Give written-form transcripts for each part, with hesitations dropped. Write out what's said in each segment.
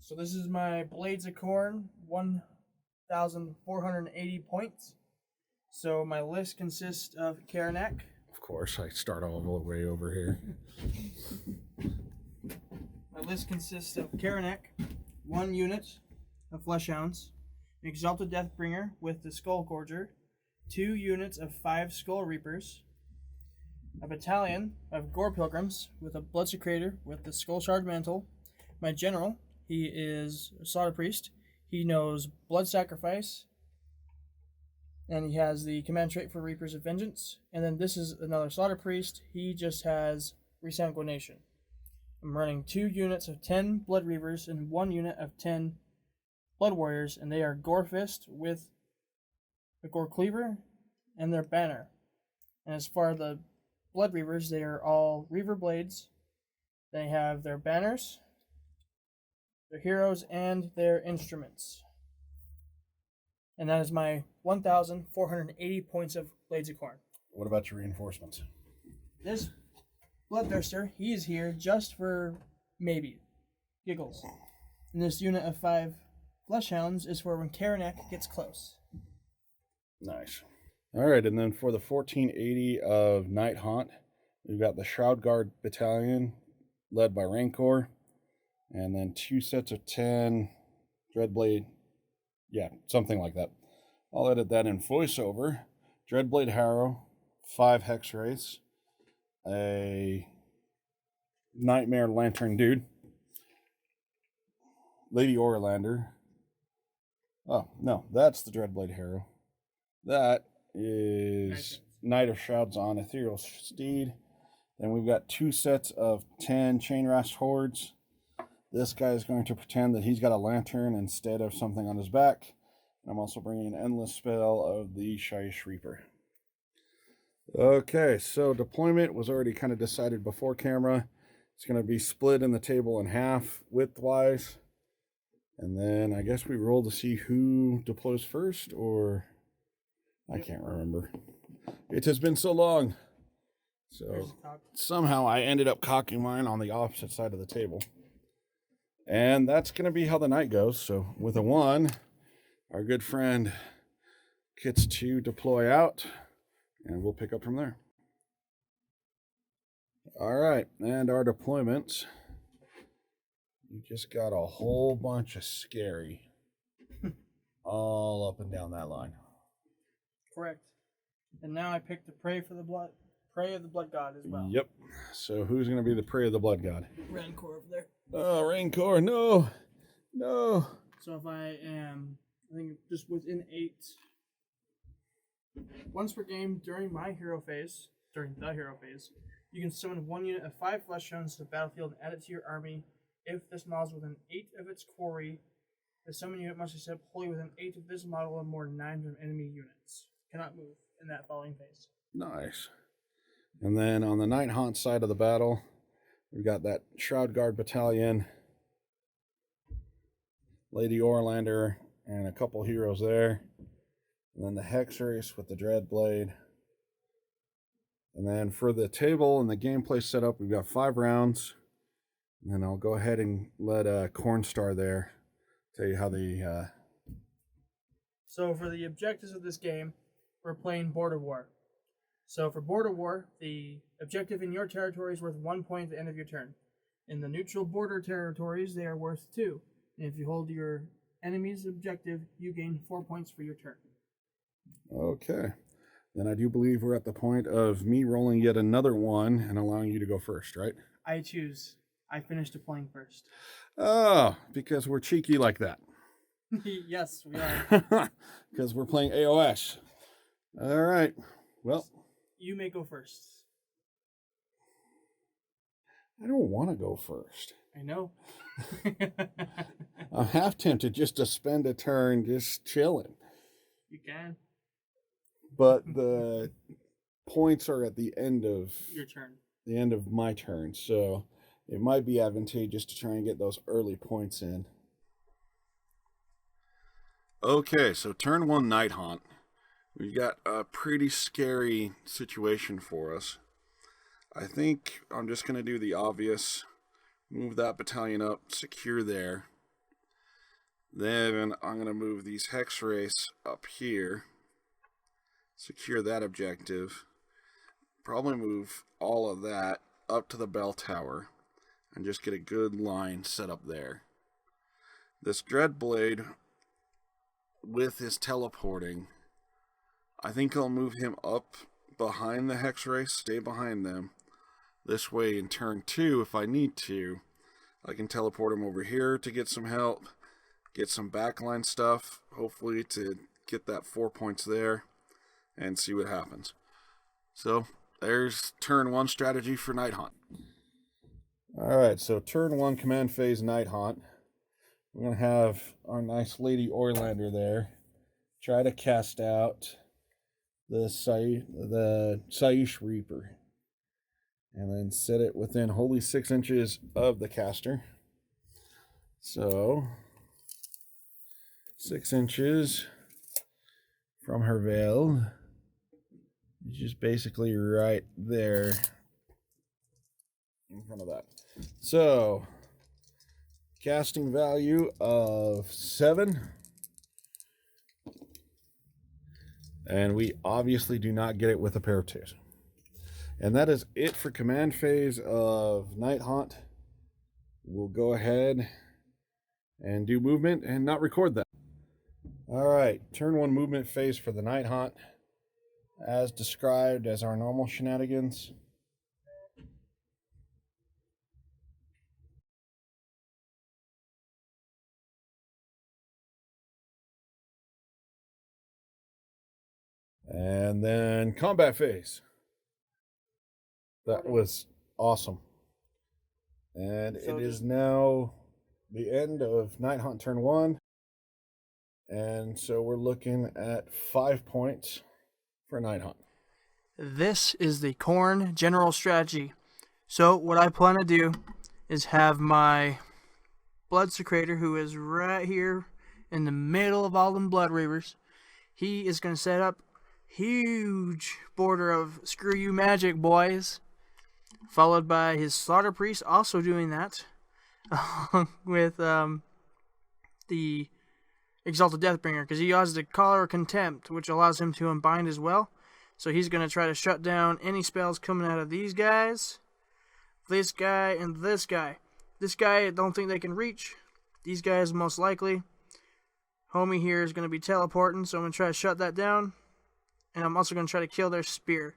So this is my Blades of Khorn, 1,480 points. So my list consists of Khorn. Of course, I start all the way over here. My list consists of Khorn, 1 unit of Fleshhounds, an Exalted Deathbringer with the Skull Gorger, 2 units of 5 Skull Reapers, a battalion of Gore Pilgrims with a Bloodsecrator with the Skull Shard Mantle. My general, he is a Slaughter Priest. He knows Blood Sacrifice, and he has the command trait for Reapers of Vengeance. And then this is another Slaughter Priest. He just has Resanguination. I'm running 2 units of 10 Blood Reavers and 1 unit of 10 Blood Warriors, and they are Gore Fist with the Gore Cleaver and their banner. And as far as the Blood Reavers, they are all Reaver Blades. They have their banners, their heroes, and their instruments. And that is my 1,480 points of Blades of Khorn. What about your reinforcements? This Bloodthirster, he is here just for maybe giggles. And this unit of 5 Fleshhounds is for when Khorn gets close. Nice. All right, and then for the 1480 of Nighthaunt, we've got the Shroud Guard Battalion led by Rancor, and then 2 sets of 10 Dreadblade. Yeah, something like that. I'll edit that in voiceover. Dreadblade Harrow, 5 Hex Wraiths, a Nightmare Lantern Dude, Lady Orlander. Oh, no, that's the Dreadblade Harrow. That is Knight of Shrouds on Ethereal Steed. Then we've got 2 sets of 10 Chainrast Hordes. This guy is going to pretend that he's got a lantern instead of something on his back. And I'm also bringing an endless spell of the Shyish Reaper. Okay, so deployment was already kind of decided before camera. It's going to be split in the table in half width-wise. And then I guess we roll to see who deploys first, or I can't remember. It has been so long. So somehow I ended up cocking mine on the opposite side of the table. And that's going to be how the night goes. So with a 1, our good friend gets to deploy out, and we'll pick up from there. All right, and our deployments. You just got a whole bunch of scary all up and down that line. Correct. And now I picked the Prey of the Blood God as well. Yep. So who's going to be the Prey of the Blood God? Rancor over there. Oh, Rancor, no. No. So if I am, I think just within 8, once per game during the hero phase, you can summon 1 unit of 5 Fleshhounds to the battlefield and add it to your army. If this model is within 8 of its quarry, the summon unit must be set wholly within 8 of this model and more than 9 of enemy units. Cannot move in that following phase. Nice. And then on the Nighthaunt side of the battle, we've got that Shroud Guard Battalion, Lady Orlander, and a couple heroes there. And then the Hex Race with the Dreadblade. And then for the table and the gameplay setup, we've got 5 rounds. And then I'll go ahead and let Khornstar there tell you how the... So for the objectives of this game, we're playing Border War. So for Border War, the objective in your territory is worth 1 point at the end of your turn. In the neutral border territories, they are worth 2. And if you hold your enemy's objective, you gain 4 points for your turn. Okay. Then I do believe we're at the point of me rolling yet another 1 and allowing you to go first, right? I choose. I finished deploying first. Oh, because we're cheeky like that. Yes, we are. Because we're playing AOS. All right. Well, you may go first. I don't want to go first. I know. I'm half tempted just to spend a turn just chilling. You can. But the points are at the end of your turn. The end of my turn, so it might be advantageous to try and get those early points in. Okay, so turn 1 Nighthaunt. We've got a pretty scary situation for us. I think I'm just going to do the obvious. Move that battalion up, secure there. Then I'm going to move these Hex Race up here. Secure that objective. Probably move all of that up to the bell tower. And just get a good line set up there. This Dreadblade, with his teleporting, I think I'll move him up behind the Hex Race, stay behind them. This way in turn 2, if I need to, I can teleport him over here to get some help, get some backline stuff, hopefully to get that 4 points there, and see what happens. So, there's turn 1 strategy for Nighthaunt. Alright, so turn 1 command phase Nighthaunt. We're going to have our nice Lady Orlander there. Try to cast out the Saish Reaper. And then set it within wholly 6 inches of the caster. So, 6 inches from her veil. Just basically right there in front of that. So, casting value of 7. And we obviously do not get it with a pair of 2s. And that is it for command phase of Nighthaunt. We'll go ahead and do movement and not record that. Alright, turn 1 movement phase for the Nighthaunt. As described as our normal shenanigans. And then combat phase. That was awesome. And it is now the end of Nighthaunt turn 1. And so we're looking at 5 points for Nighthaunt. This is the Khorn general strategy. So what I plan to do is have my Blood Secretor, who is right here in the middle of all them Blood Reavers. He is going to set up huge border of screw you magic, boys. Followed by his Slaughter Priest also doing that. Along with the Exalted Deathbringer, because he has the Collar of Contempt, which allows him to unbind as well. So he's going to try to shut down any spells coming out of these guys, this guy, and this guy. This guy, I don't think they can reach. These guys, most likely. Homie here is going to be teleporting, so I'm going to try to shut that down. And I'm also going to try to kill their spear.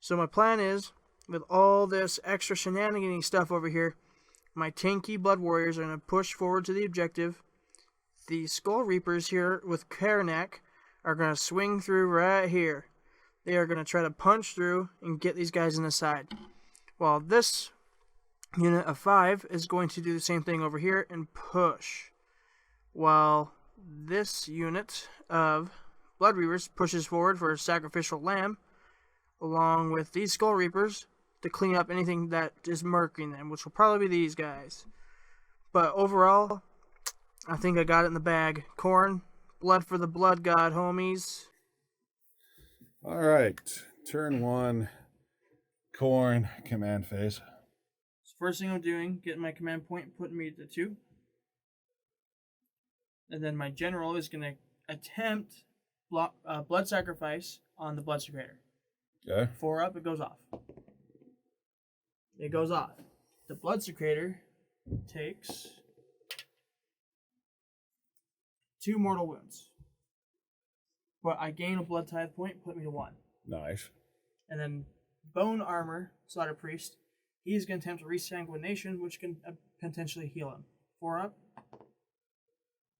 So my plan is, with all this extra shenanigan stuff over here, my tanky Blood Warriors are going to push forward to the objective. The Skull Reapers here with Khorn are going to swing through right here. They are going to try to punch through and get these guys in the side. While this unit of 5 is going to do the same thing over here and push. While this unit of Blood Reavers pushes forward for a Sacrificial Lamb, along with these Skull Reapers to clean up anything that is murking them, which will probably be these guys. But overall, I think I got it in the bag. Khorn, blood for the blood god, homies. Alright, turn 1, Khorn, command phase. So first thing I'm doing, getting my command point, putting me to 2. And then my general is going to attempt blood sacrifice on the Blood Secretor. Okay. 4 up, it goes off. It goes off. The Blood Secretor takes 2 mortal wounds. But I gain a blood tithe point, put me to 1. Nice. And then Bone Armor, Slaughter Priest, he's going to attempt Resanguination, which can potentially heal him. 4 up.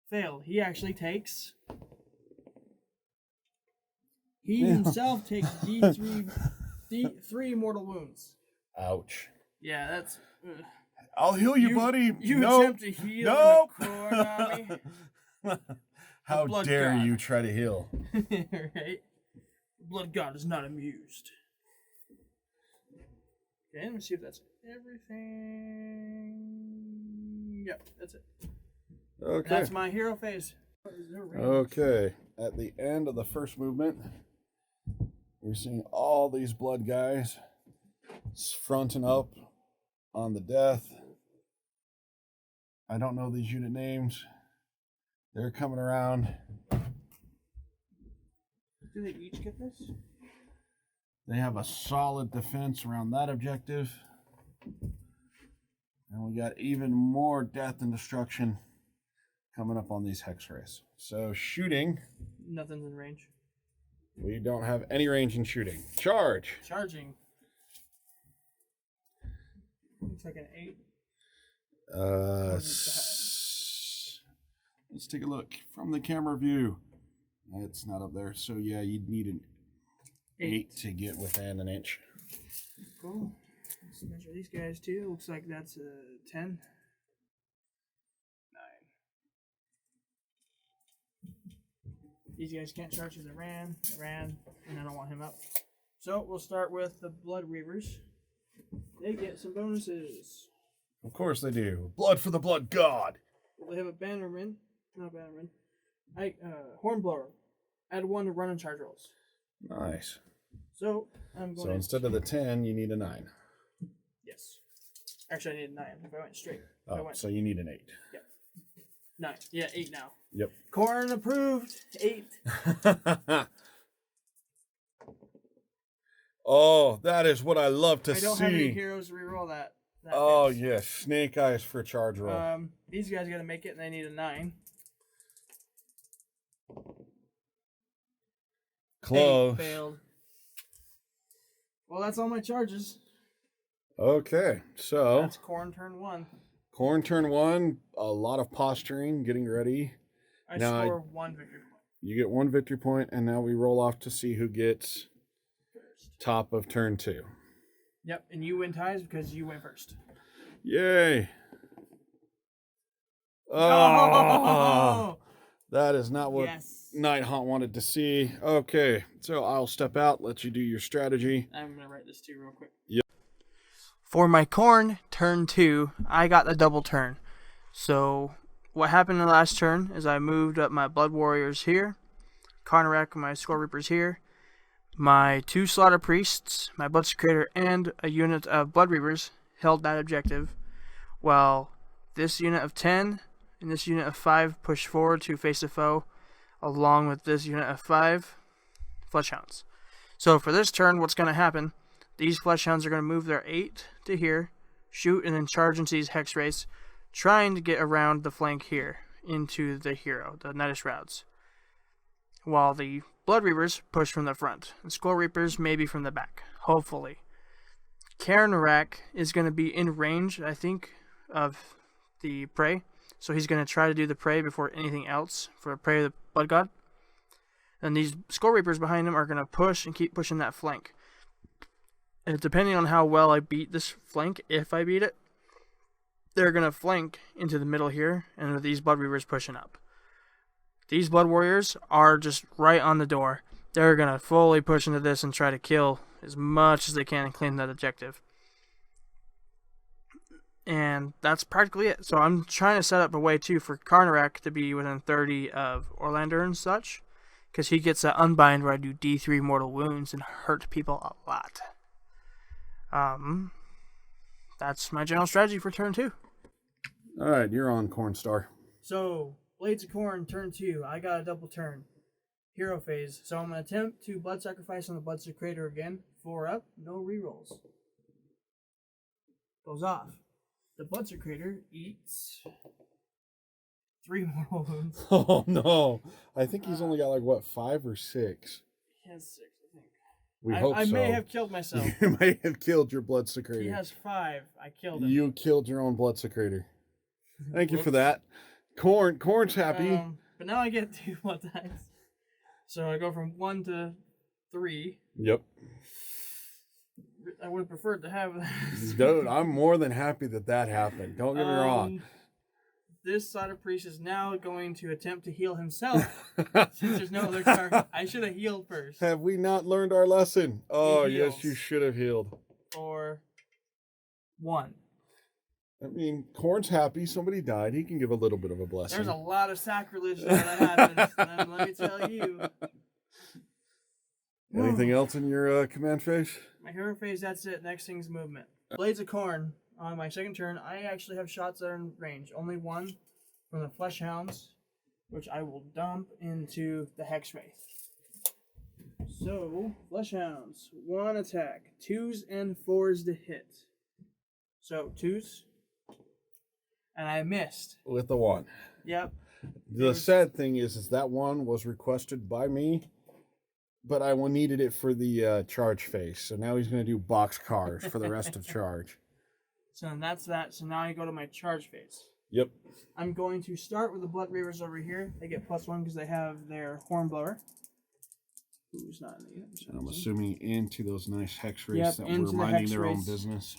Fail. He actually takes... He himself takes D3 mortal wounds. Ouch. Yeah, that's... I'll heal you, buddy. You nope. attempt to heal the Khorn army. How dare God. you try to heal? Right? Blood God is not amused. Okay, let me see if that's everything. Yep, that's it. Okay. That's my hero phase. Okay. At the end of the first movement, we're seeing all these blood guys fronting up on the death. I don't know these unit names. They're coming around. Do they each get this? They have a solid defense around that objective. And we got even more death and destruction coming up on these hex rays. So shooting. Nothing's in range. We don't have any range in shooting. Charge. Charging. Looks like an 8. Let's take a look from the camera view. It's not up there. So yeah, you'd need an 8 to get within an inch. Cool. Let's measure these guys too. Looks like that's a 10. 9. These guys can't charge because they ran, and I don't want him up. So we'll start with the Blood Reavers. They get some bonuses. Of course they do. Blood for the blood god. They have a Bannerman. Not Bannerman. Hornblower. Add 1 to run and charge rolls. Nice. So I'm going. So instead of the 10, you need a 9. Yes. Actually, I need a 9 if I went straight. Oh, so you need an 8. Yep. 9. Yeah, 8 now. Yep. Khorn approved. 8. Oh, that is what I love to see. I don't have any heroes to reroll that. Oh, fast. yes. Snake eyes for charge roll. These guys got to make it, and they need a 9. Close. 8 failed. Well, that's all my charges. Okay, so That's Khorn turn 1. Khorn turn 1, a lot of posturing, getting ready. I Now score 1 victory point. You get 1 victory point, and now we roll off to see who gets First. top of turn 2. Yep, and you win ties because you went first. Yay! Oh! That is not what Yes. Nighthaunt wanted to see. Okay, so I'll step out, let you do your strategy. I'm going to write this too real quick. Yep. For my Khorn, turn 2, I got the double turn. So, what happened in the last turn is I moved up my Blood Warriors here, Karnarak and my Skull Reapers here, my 2 Slaughter Priests, my Blood Secretor, and a unit of Blood Reapers held that objective, while this unit of 10 and this unit of 5 pushed forward to face the foe, along with this unit of 5 Fleshhounds. So for this turn, what's going to happen, these Fleshhounds are going to move their 8 to here, shoot, and then charge into these Hex Rays, trying to get around the flank here into the hero, the Knight of Shrouds. While the Blood Reapers push from the front, and Skull Reapers maybe from the back, hopefully. Karnarak is going to be in range, I think, of the prey, so he's going to try to do the prey before anything else for prey of the Blood God. And these Skull Reapers behind him are going to push and keep pushing that flank. And depending on how well I beat this flank, if I beat it, they're going to flank into the middle here, and with these Blood Reapers pushing up. These Blood Warriors are just right on the door. They're going to fully push into this and try to kill as much as they can and claim that objective. And that's practically it. So I'm trying to set up a way, too, for Karnarak to be within 30 of Orlander and such, because he gets that Unbind where I do D3 mortal wounds and hurt people a lot. That's my general strategy for turn 2. All right, you're on, Khornstar. So, Blades of Khorn, turn 2. I got a double turn. Hero phase. So I'm going to attempt to Blood Sacrifice on the Blood Secretor again. 4 up, no rerolls. Goes off. The Blood Secretor eats 3 mortal wounds. Oh, no. I think he's only got, like, what, 5 or 6? He has 6, I think. We hope so. I may have killed myself. You may have killed your Blood Secretor. He has 5. I killed him. You killed your own Blood Secretor. Thank you for that. Khorn's happy. But now I get 2 more times. So I go from 1 to 3. Yep. I would have preferred to have this. Dude, I'm more than happy that happened. Don't get me wrong. This Slaughter Priest is now going to attempt to heal himself. Since there's no other target. I should have healed first. Have we not learned our lesson? Oh, He yes, heals. you should have healed. For 1. I mean, Khorn's happy. Somebody died. He can give a little bit of a blessing. There's a lot of sacrilege that happens. And let me tell you. Anything else in your command phase? My hero phase, that's it. Next thing's movement. Blades of Khorn. On my second turn, I actually have shots that are in range. Only 1 from the Fleshhounds which I will dump into the Hex Wraith. So, Fleshhounds, 1 attack, 2s and 4s to hit. So, 2s, and I missed. With the 1. Yep. The sad thing is that one was requested by me, but I needed it for the charge phase. So now he's going to do box cars for the rest of charge. So that's that. So now I go to my charge phase. Yep. I'm going to start with the Blood Reavers over here. They get +1 because they have their Hornblower. Who's not in the And I'm assuming into those nice Hex Wraiths that were minding their own business.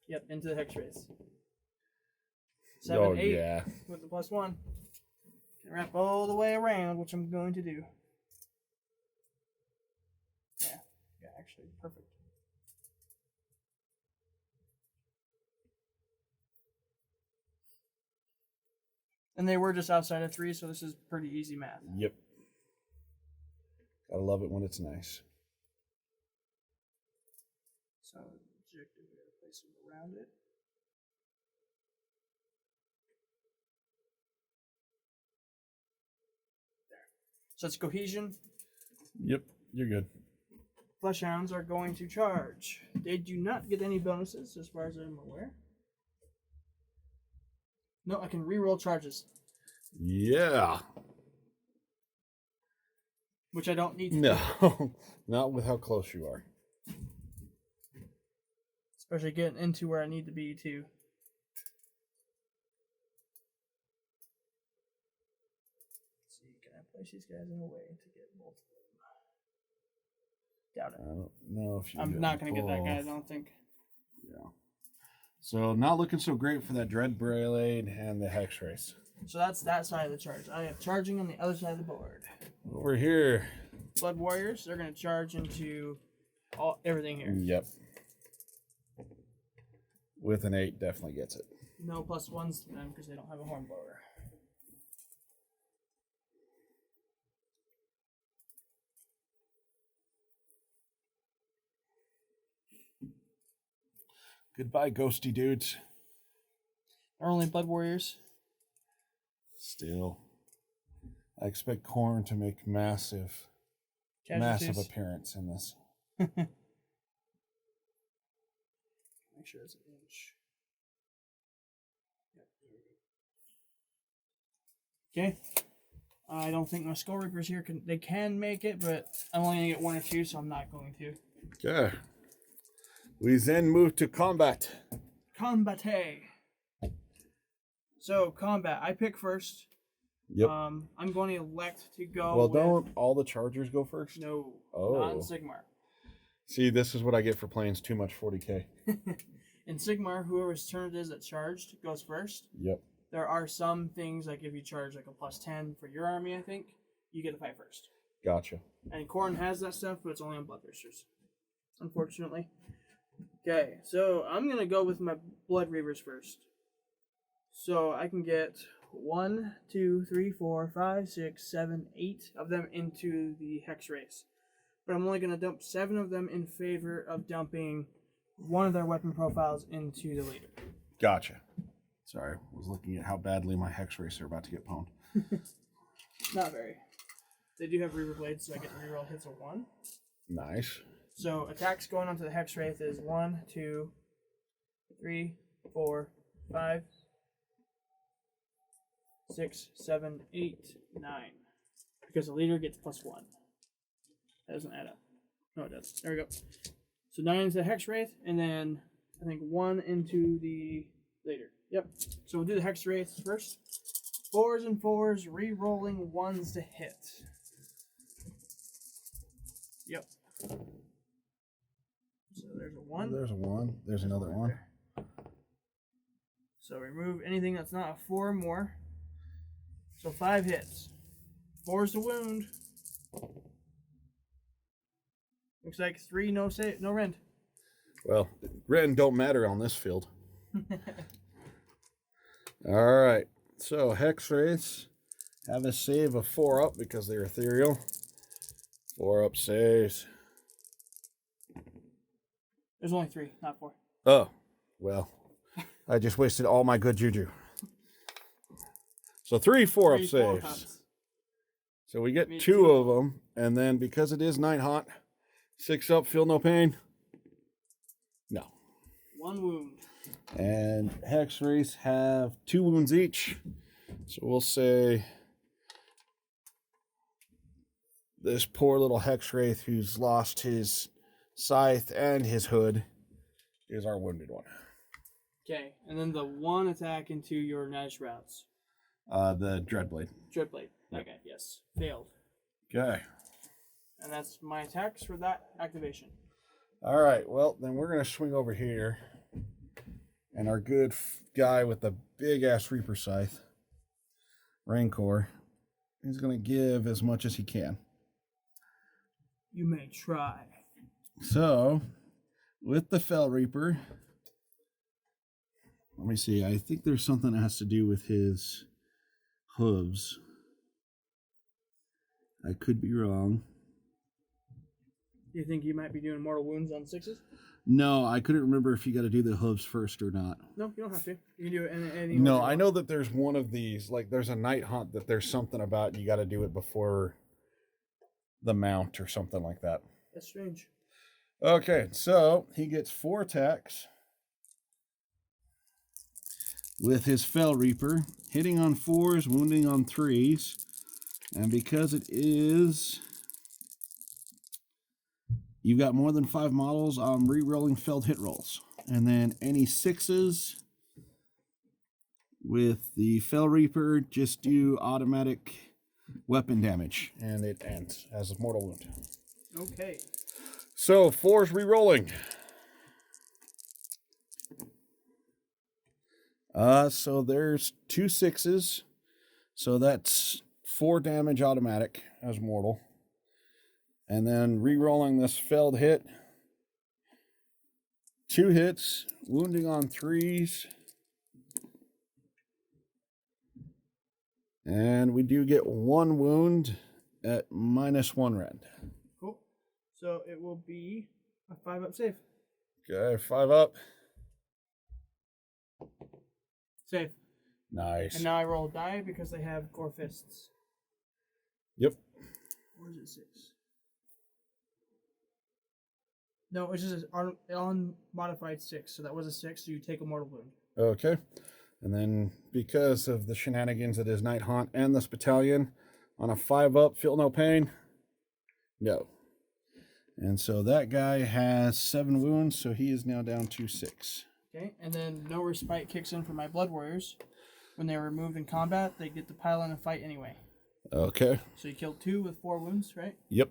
Yep, into the Hex Wraiths. 8 yeah. with the +1. Can wrap all the way around, which I'm going to do. Yeah, actually, perfect. And they were just outside of 3, so this is pretty easy math. Yep. Gotta love it when it's nice. So, objective here, place them around it. There. So it's cohesion. Yep, you're good. Fleshhounds are going to charge. They do not get any bonuses, as far as I'm aware. No, I can reroll charges. Yeah. Which I don't need to. No, not with how close you are. Especially getting into where I need to be, too. Let's see, can I place these guys in a way to get both of them? Doubt it. I don't know if you I'm not going to get that guy, I don't think. Yeah. So not looking so great for that Dread Blade and the Hex Race. So that's that side of the charge. I have charging on the other side of the board. Over here. Blood Warriors, they're going to charge into everything here. Yep. With an 8, definitely gets it. No +1s to them because they don't have a Hornblower. Goodbye, ghosty dudes. They're only Blood Warriors. Still. I expect Khorn to make massive appearance in this. Make sure it's an inch. Okay. I don't think my Skull Reapers here can make it, but I'm only gonna get 1 or 2, so I'm not going to. Okay. We then move to combat. Combate. So combat. I pick first. Yep. I'm going to elect to go. Well, don't all the Chargers go first? No. Oh. Not in Sigmar. See, this is what I get for playing too much 40k. In Sigmar, whoever's turn it is that charged goes first. Yep. There are some things, like if you charge like a +10 for your army, I think, you get to fight first. Gotcha. And Khorn has that stuff, but it's only on Bloodthirsters, unfortunately. Okay, so I'm going to go with my Blood Reavers first. So I can get 1, 2, 3, 4, 5, 6, 7, 8 of them into the Hex Race. But I'm only going to dump 7 of them in favor of dumping one of their weapon profiles into the leader. Gotcha. Sorry, I was looking at how badly my Hex Race are about to get pwned. Not very. They do have Reaver Blades, so I get to reroll hits of 1. Nice. So attacks going onto the Hex Wraith is 1, 2, 3, 4, 5, 6, 7, 8, 9. Because the leader gets +1. That doesn't add up. No, it does. There we go. So 9 into the Hex Wraith, and then I think 1 into the leader. Yep. So we'll do the Hex Wraith first. 4s and 4s, re-rolling 1s to hit. Yep. So there's a 1. There's a 1. There's another 1. So remove anything that's not a 4 or more. So 5 hits. 4's to wound. Looks like 3 no rend. Well, rend don't matter on this field. All right. So Hex Wraiths have a save of 4 up because they're ethereal. 4 up saves. There's only 3, not 4. Oh, well, I just wasted all my good juju. So 3 4-up 3 saves. 4-ups. So we get Me 2 too. of them, and then because it is Nighthaunt, 6-up, feel no pain. No. 1 wound. And Hex Wraiths have 2 wounds each. So we'll say this poor little Hex Wraith who's lost his scythe and his hood is our wounded one. Okay, and then the 1 attack into your Nash routes. The Dreadblade. Dreadblade. Okay, yes. Failed. Okay. And that's my attacks for that activation. All right, well, then we're going to swing over here. And our good guy with the big-ass Reaper Scythe, Rancor, is going to give as much as he can. You may try. So, with the Fell Reaper, let me see. I think there's something that has to do with his hooves. I could be wrong. You think you might be doing mortal wounds on 6s? No, I couldn't remember if you got to do the hooves first or not. No, you don't have to. You can do it in any No, order. I know that there's one of these, like there's a Nighthaunt that there's something about you got to do it before the mount or something like that. That's strange. Okay, so he gets 4 attacks with his Fell Reaper, hitting on 4s, wounding on 3s, and because it is... You've got more than 5 models. I'm re-rolling felled hit rolls. And then any 6s with the Fell Reaper, just do automatic weapon damage. And it ends as a mortal wound. Okay. So 4s re-rolling. So there's 2 6s. So that's 4 damage automatic as mortal. And then re-rolling this felled hit. 2 hits, wounding on 3s. And we do get 1 wound at -1 rend. Cool. So it will be a 5-up save. Okay, 5 up. Save. Nice. And now I roll a die because they have Gore Fists. Yep. Or is it 6? No, it's just an unmodified 6. So that was a 6, so you take a mortal wound. Okay. And then because of the shenanigans that is Nighthaunt and this battalion, on a 5-up, feel no pain? No. And so that guy has 7 wounds, so he is now down to 6. Okay, and then no respite kicks in for my Blood Warriors. When they're removed in combat, they get to pile in and fight anyway. Okay. So you killed 2 with 4 wounds, right? Yep.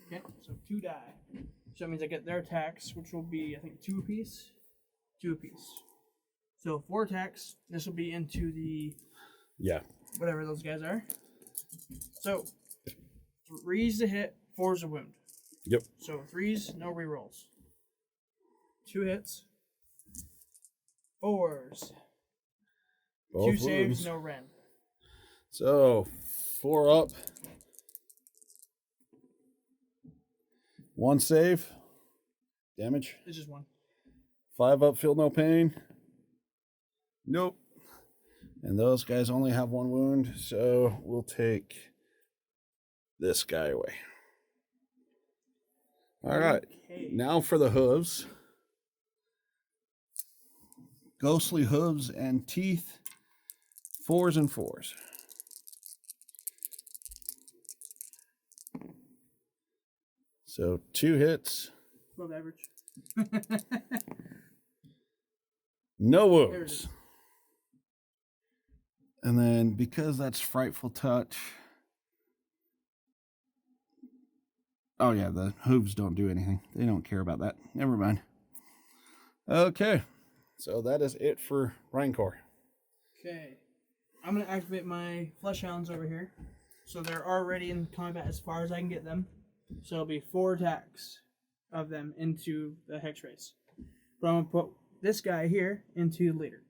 Okay, so 2 die. So that means I get their attacks, which will be, I think, 2 apiece. 2 apiece. So 4 attacks. This will be into the... Yeah. Whatever those guys are. So, 3's to hit, 4's a wound. Yep. So 3's, no rerolls. 2 hits. 4's. Both 2 saves, wounds. no rend. So 4 up. 1 save. Damage. It's just 1. 5 up, feel no pain. Nope. And those guys only have 1 wound, so we'll take this guy away. All right. Okay. Now for the hooves. Ghostly hooves and teeth. 4s and 4s. So 2 hits. Above average. No There it wounds. is. And then because that's Frightful Touch. Oh yeah, the hooves don't do anything. They don't care about that. Never mind. Okay. So that is it for Rancor. Okay. I'm going to activate my Flesh Hounds over here. So they're already in combat as far as I can get them. So it'll be 4 attacks of them into the Hex Race. But I'm going to put this guy here into the leader.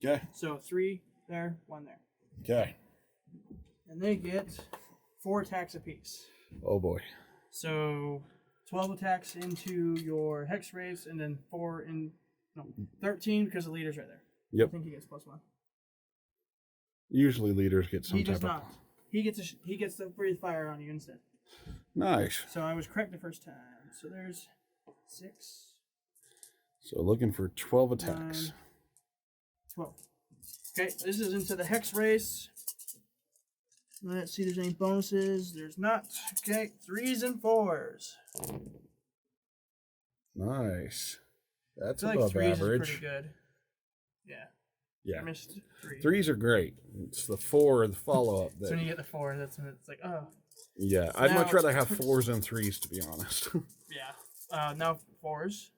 Okay. So 3 there, 1 there. Okay. And they get 4 attacks apiece. Oh boy. So 12 attacks into your Hex Race, and then 13 because the leader's right there. Yep. I think he gets +1. Usually leaders get some He type does not. He gets to breathe fire on you instead. Nice. So I was correct the first time. So there's 6. So looking for 12 attacks. 9, 12. Okay, this is into the hex race. Let's see if there's any bonuses. There's not. Okay, 3s and 4s. Nice. That's I feel above like 3s average. is pretty good. Yeah. Yeah. I missed 3. 3s are great. It's the 4 the follow up. So when you get the 4, that's when it's like, oh. Yeah, So I'd now much rather have 4s than 3s, to be honest. Yeah. Now 4s.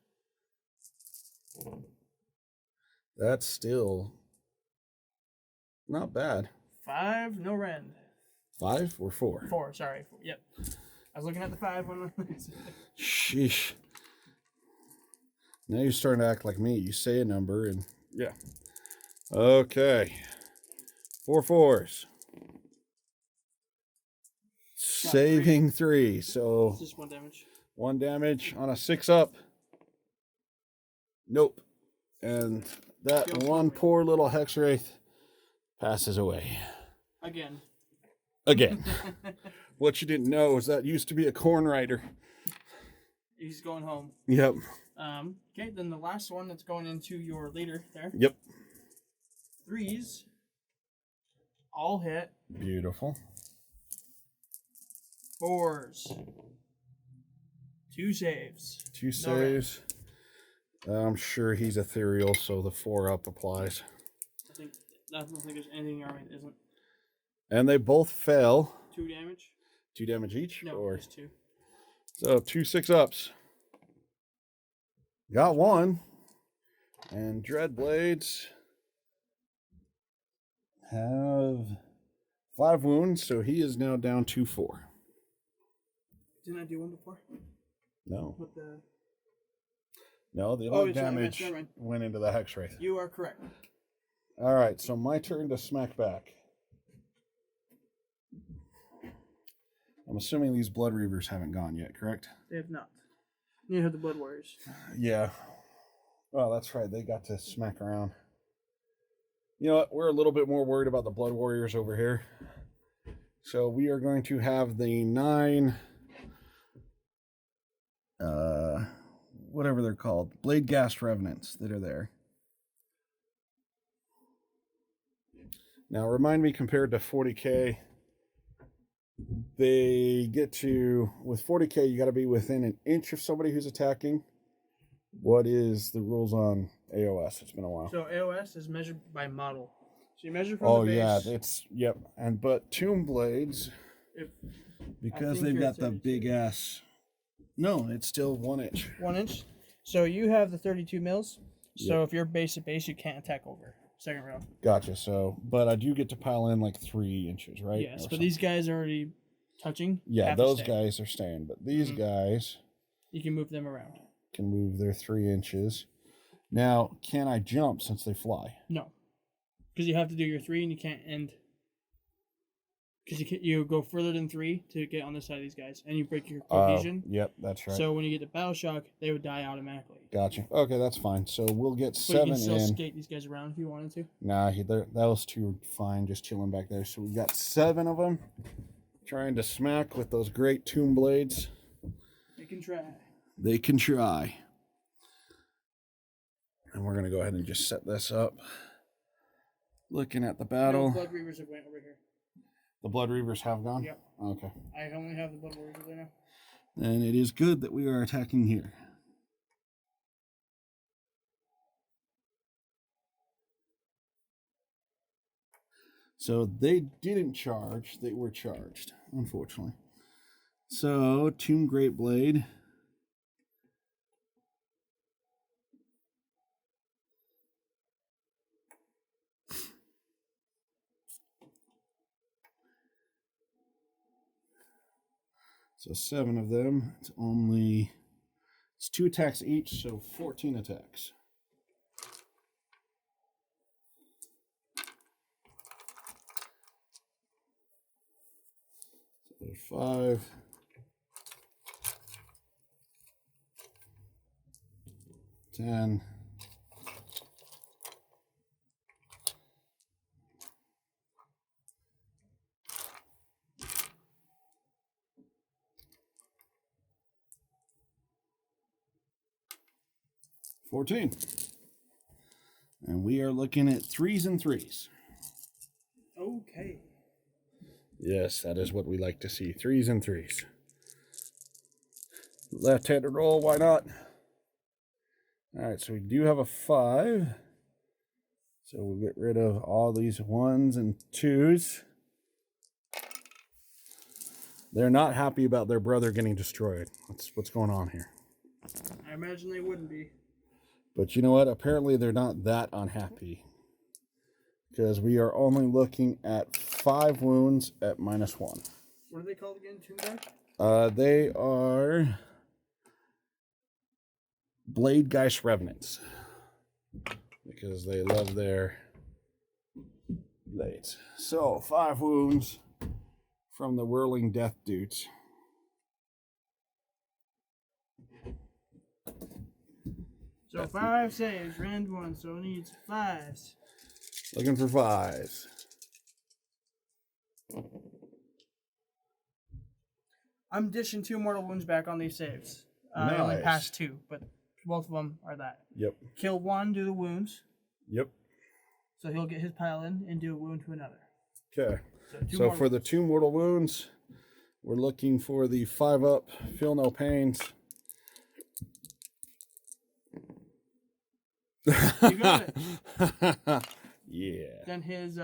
That's still not bad. 5, no rend. 5 or 4? 4, sorry. Yep. I was looking at the 5 one. Sheesh. Now you're starting to act like me. You say a number and yeah. Okay. 4 4s. Saving 3. So It's just 1 damage. 1 damage on a 6-up. Nope. And that one poor little Hex Wraith passes away. Again. What you didn't know is that used to be a Khorn rider. He's going home. Yep. Okay, then the last one that's going into your leader there. Yep. 3s. All hit. Beautiful. 4s. 2 saves. 2 saves. I'm sure he's ethereal, so the 4-up applies. I don't think there's anything in your army that isn't. And they both fail. 2 damage? 2 damage each? No, or just 2. So 2 6-ups. Got 1. And Dreadblades have 5 wounds, so he is now down to 4. Didn't I do 1 before? No. With the... No, the only damage went into the Hex Wraith. You are correct. All right, so my turn to smack back. I'm assuming these Blood Reavers haven't gone yet, correct? They have not. You have the Blood Warriors. Yeah. Oh, that's right. They got to smack around. You know what? We're a little bit more worried about the Blood Warriors over here. So we are going to have the 9... whatever they're called, Blade Ghast Revenants that are there. Now, remind me, compared to 40k, they get to, with 40k, you got to be within an inch of somebody who's attacking. What is the rules on AOS? It's been a while. So AOS is measured by model. So you measure from the base. Oh yeah, it's, yep. But Tomb Blades, because they've got the big ass. No, it's still 1 inch. 1 inch. So you have the 32 mils. So Yep. if you're base to base, you can't attack over second row. Gotcha. So, but I do get to pile in like 3 inches, right? Yes, but these guys are already touching. Yeah, those guys are staying, but these guys, you can move them around. Can move their 3 inches. Now, can I jump since they fly? No, because you have to do your 3, and you can't end. Because you go further than 3 to get on this side of these guys, and you break your cohesion. Yep, that's right. So when you get to battle shock, they would die automatically. Gotcha. Okay, that's fine. So we'll get But 7 you can still in. skate these guys around if you wanted to. Nah, those 2 are fine, just chilling back there. So we got 7 of them trying to smack with those great Tomb Blades. They can try. They can try. And we're going to go ahead and just set this up. Looking at the battle. No, Blood Reavers have went over here. The Blood Reavers have gone? Yep. Okay. I only have the Blood Warriors over there now. Then it is good that we are attacking here. So they didn't charge. They were charged, unfortunately. So, Tomb Great Blade. So 7 of them. It's 2 attacks each, so 14 attacks. So there's 5. 10. 14. And we are looking at 3s and 3s. Okay. Yes, that is what we like to see. 3s and 3s. Left-handed roll, why not? All right, so we do have a 5. So we'll get rid of all these 1s and 2s. They're not happy about their brother getting destroyed. That's what's going on here. I imagine they wouldn't be. But you know what? Apparently they're not that unhappy. Because we are only looking at 5 wounds at -1. What are they called again, Tomb Guy? They are Blade Geist Revenants. Because they love their blades. So, 5 wounds from the Whirling Death dudes. So 5 saves, rend 1, so it needs 5s. Looking for 5s. I'm dishing 2 mortal wounds back on these saves. I only Nice. passed 2, but both of them are that. Yep. Kill 1, do the wounds. Yep. So he'll get his pile in and do a wound to another. Okay. So So for the 2 mortal wounds, we're looking for the 5-up, feel no pains. You got it. Yeah. Then his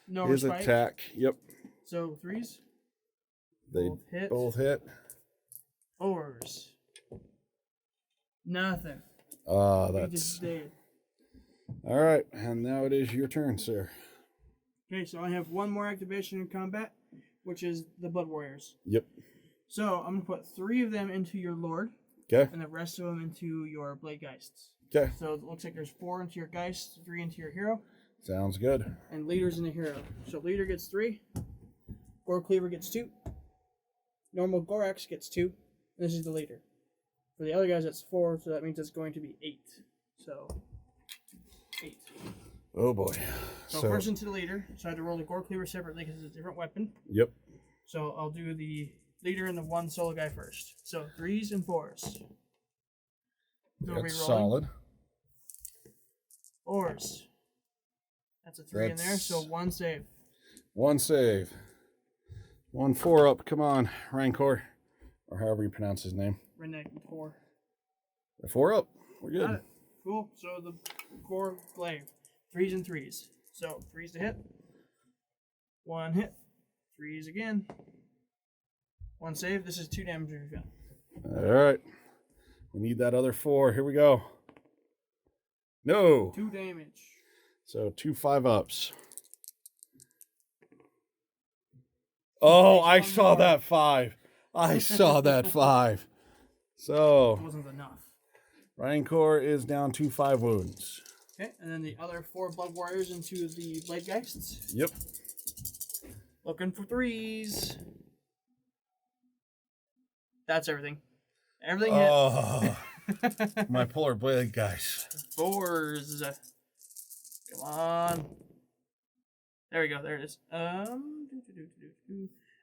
no His respite. attack. Yep. So 3s. They both hit. 4s. Nothing. Ah, He that's just dead. all right. And now it is your turn, sir. Okay, so I have 1 more activation in combat, which is the Blood Warriors. Yep. So I'm gonna put 3 of them into your Lord, Okay. and the rest of them into your Blade Geists. Okay. So it looks like there's 4 into your Geist, 3 into your hero, Sounds good. and Leader's in the hero. So Leader gets 3, Gore Cleaver gets 2, normal Gorax gets 2. This is the Leader. For the other guys, that's 4, so that means it's going to be 8. So 8. Oh boy. So first into the Leader. So I had to roll the Gore Cleaver separately because it's a different weapon. Yep. So I'll do the Leader and the 1 solo guy first. So 3s and 4s. That's solid. 4s. That's a 3 in there, so 1 save. 1 save. 1 4-up. Come on, Rancor. Or however you pronounce his name. Redneck 4. 4-up. We're good. Got it. Cool. So the Gore Glaive. 3s and 3s. So 3s to hit. 1 hit. 3s again. 1 save. This is 2 damage if you got. All right. We need that other 4. Here we go. No. 2 damage. So 2 5-ups. Oh, I saw that 5. I saw that 5. So It wasn't enough. Rancor is down 2 5 wounds. Okay, and then the other 4 Blood Warriors into the Blade Geists. Yep. Looking for 3s. That's everything. Everything hit. Oh, my polar blade guys. 4s. Come on. There we go. There it is.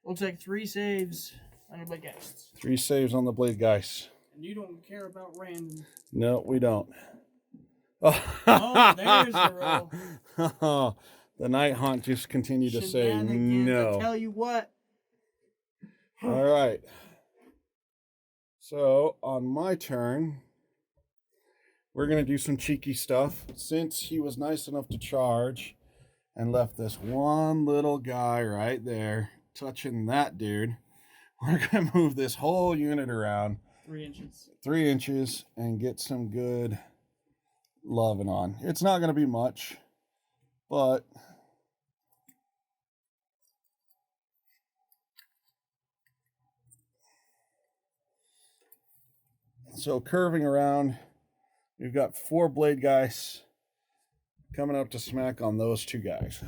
Looks like 3 saves on your Blade Geists. 3 saves on the blade guys. And you don't care about random. No, we don't. Oh, there's the roll. The Nighthaunt just continued to say Shenanigans, I no. tell you what. All right. So on my turn, we're going to do some cheeky stuff. Since he was nice enough to charge and left this one little guy right there touching that dude, we're going to move this whole unit around 3 inches. 3 inches and get some good loving on. It's not going to be much, but so curving around, we've got 4 blade guys coming up to smack on those 2 guys.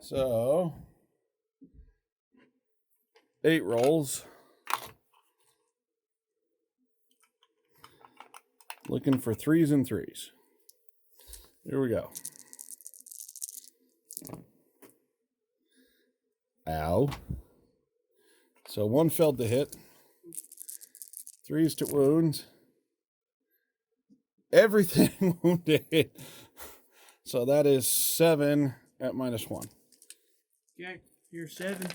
So 8 rolls. Looking for 3s and 3s. Here we go. Ow. So 1 failed to hit. 3s to wounds. Everything wounded. So that is 7 at -1. Okay, here's 7.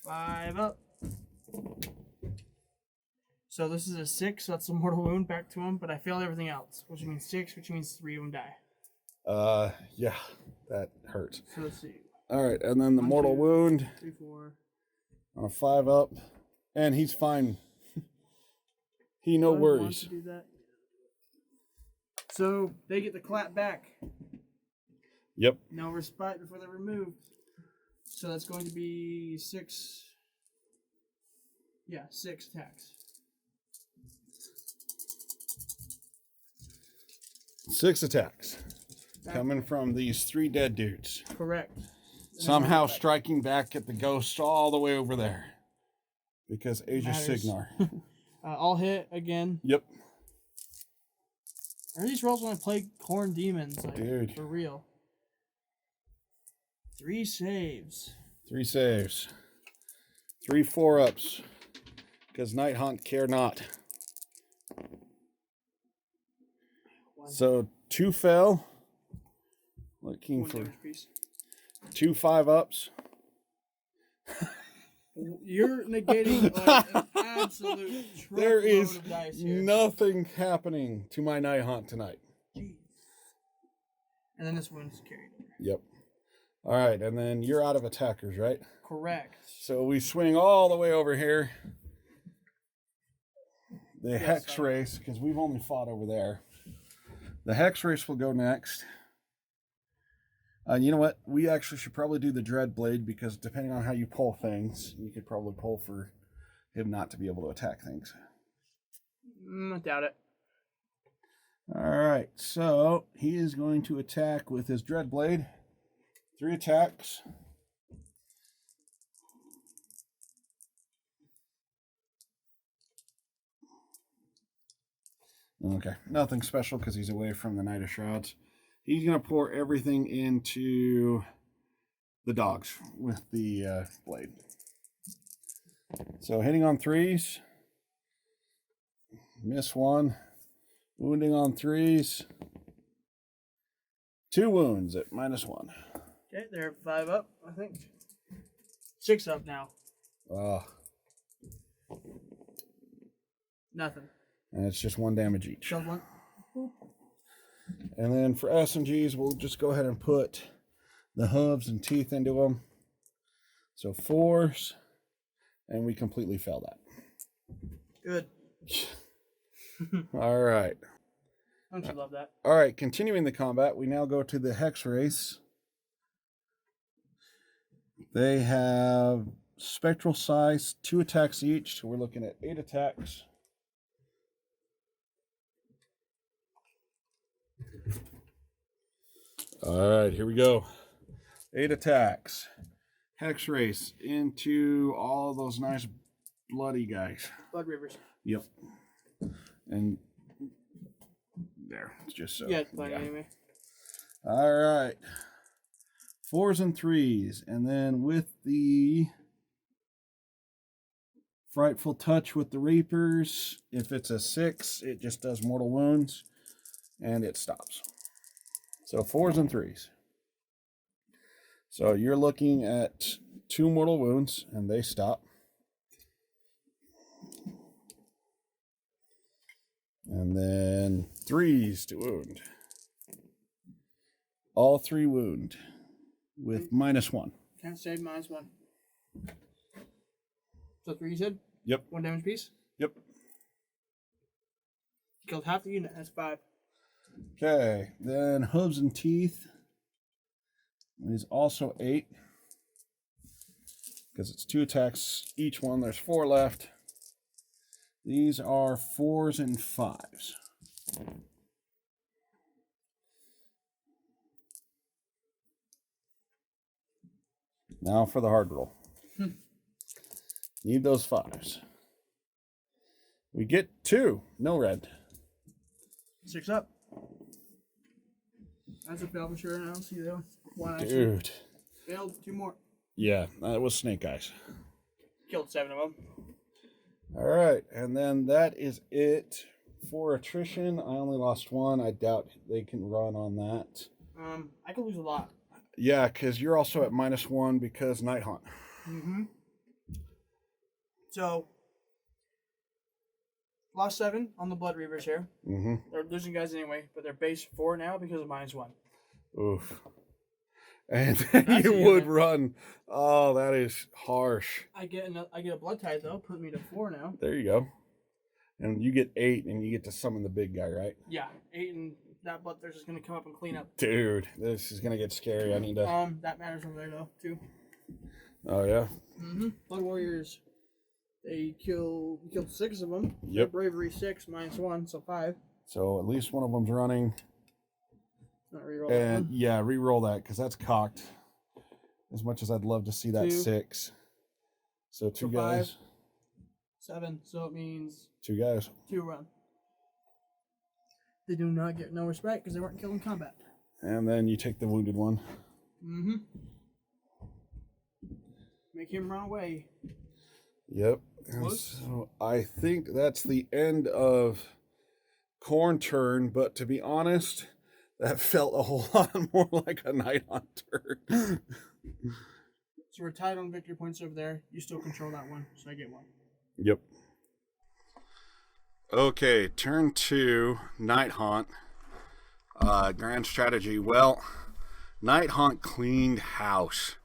5 up. So this is a 6, so that's a mortal wound back to him, but I failed everything else, which means 6, which means 3 of them die. Yeah, that hurts. So let's see. All right, and then the 1, mortal 2, wound 3, 4. on a 5 up, and he's fine. He no worries. To do that. So they get the clap back. Yep. No respite before they're removed. So that's going to be 6. Yeah, 6 attacks. 6 attacks coming from these 3 dead dudes. Correct. Somehow striking back at the ghost all the way over there. Because Age of Matters. Sigmar. I'll hit again. Yep. Are these rolls when I play Khorn demons? Like, dude. For real. 3 saves. 3 saves. 3 4-ups. Because Nighthaunt care not. So 2 fell. Looking for 2 5-ups. You're negating like an absolute there is of dice here. nothing happening to my Nighthaunt tonight. Jeez. And then this one's carried over. Yep. All right, and then you're out of attackers, right? Correct. So we swing all the way over here. The Hex Race, because we've only fought over there. The Hex Race will go next. You know what? We actually should probably do the Dread Blade, because depending on how you pull things, you could probably pull for him not to be able to attack things. I doubt it. All right, so he is going to attack with his Dread Blade. 3 attacks. Okay, nothing special because he's away from the Knight of Shrouds. He's going to pour everything into the dogs with the blade. So hitting on 3s. Miss 1. Wounding on 3s. 2 wounds at -1. Okay, they're 5 up, I think. 6 up now. Nothing. And it's just 1 damage each. Shove one. And then for S&Gs, we'll just go ahead and put the hooves and teeth into them. So 4s, and we completely fail that. Good. All right. Don't you love that? All right, continuing the combat, we now go to the Hex Race. They have spectral size, 2 attacks each, so we're looking at 8 attacks. All right, here we go. 8 attacks. Hex Race into all those nice bloody guys. Blood rivers. Yep. And there, it's just so. Yeah, it's bloody anyway. All right. 4s and 3s. And then with the Frightful Touch with the Reapers, if it's a 6, it just does mortal wounds and it stops. So 4s and 3s. So you're looking at 2 mortal wounds and they stop. And then 3s to wound. All 3 wound with -1. Can't save -1. So 3 you said? Yep. 1 damage piece? Yep. Killed half the unit. That's 5. Okay. Then hooves and teeth is also 8. Because it's 2 attacks each one. There's 4 left. These are 4s and 5s. Now for the hard roll. Need those 5s. We get 2. No red. 6 up. That's a fail for sure. I don't see that one. Dude. Failed. 2 more. Yeah, that was Snake Eyes. Killed 7 of them. All right, and then that is it for attrition, I only lost one. I doubt they can run on that. I could lose a lot. Yeah, because you're also at -1 because Nighthaunt. Mm-hmm. So, lost 7 on the Blood Reavers here. Mm-hmm. They're losing guys anyway, but they're base 4 now because of -1. Oof. And then you would run. Oh, that is harsh. I get a Blood Tithe though, put me to 4 now. There you go. And you get 8, and you get to summon the big guy, right? Yeah, 8, and that Bloodthirst is gonna come up and clean up. Dude, this is gonna get scary. I need to. That matters over there though too. Oh yeah. Mm-hmm. Blood Warriors. They killed 6 of them. Yep. Bravery 6 -1, so 5. So at least one of them's running. Not reroll And that one. yeah, re-roll that because that's cocked. As much as I'd love to see that 2. 6. So 2 So guys. 5. 7. So it means 2 guys. 2 run. They do not get no respect because they weren't killed in combat. And then you take the wounded one. Mm-hmm. Make him run away. Yep. And so I think that's the end of Khorn turn, but to be honest, that felt a whole lot more like a Nighthaunt turn. So we're tied on victory points over there. You still control that one, so I get 1. Yep. Okay, turn 2, Nighthaunt. Grand strategy. Well, Nighthaunt cleaned house.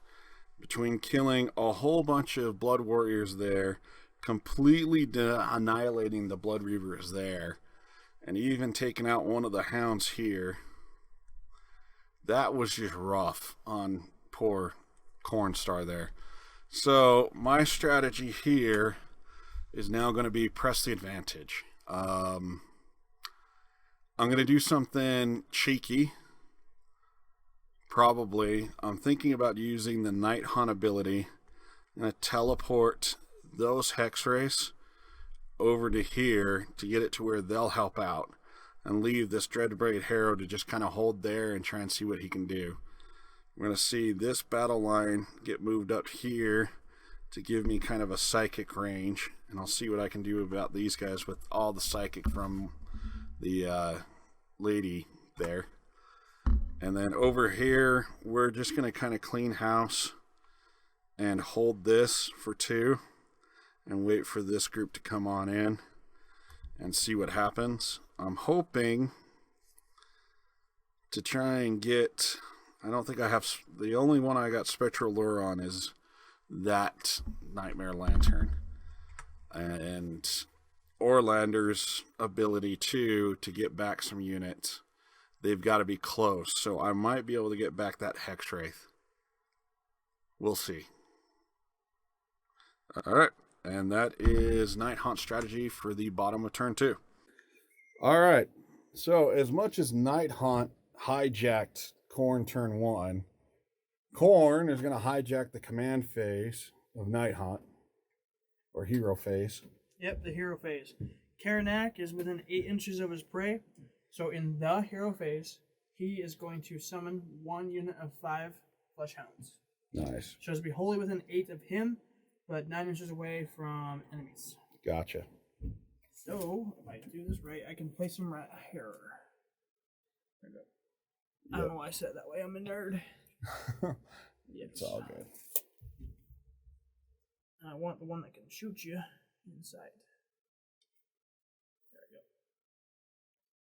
Between killing a whole bunch of Blood Warriors there, completely annihilating the Blood Reavers there, and even taking out one of the hounds here. That was just rough on poor Khornstar there. So my strategy here is now going to be press the advantage. I'm going to do something cheeky. Probably. I'm thinking about using the Nighthaunt ability. I'm going to teleport those Hexwraiths over to here to get it to where they'll help out, and leave this Dreadbraid Harrow to just kind of hold there and try and see what he can do. We're going to see this battle line get moved up here to give me kind of a psychic range, and I'll see what I can do about these guys with all the psychic from the lady there. And then over here, we're just going to kind of clean house and hold this for 2 and wait for this group to come on in and see what happens. I'm hoping to try and get... I don't think I have... The only one I got Spectral Lure on is that Nightmare Lantern. And Orlander's ability, too, to get back some units. They've got to be close, so I might be able to get back that Hexwraith. We'll see. Alright, and that is Nighthaunt strategy for the bottom of turn 2. Alright, so as much as Nighthaunt hijacked Khorn turn 1, Khorn is going to hijack the command phase of Nighthaunt, or hero phase. Yep, the hero phase. Khorn is within 8 inches of his prey. So in the hero phase, he is going to summon 1 unit of 5 flesh hounds. Nice. So it's be wholly within 8 of him, but 9 inches away from enemies. Gotcha. So if I do this right, I can place him right here. There we go. I don't know why I said it that way. I'm a nerd. Yes. It's all good. I want the one that can shoot you inside.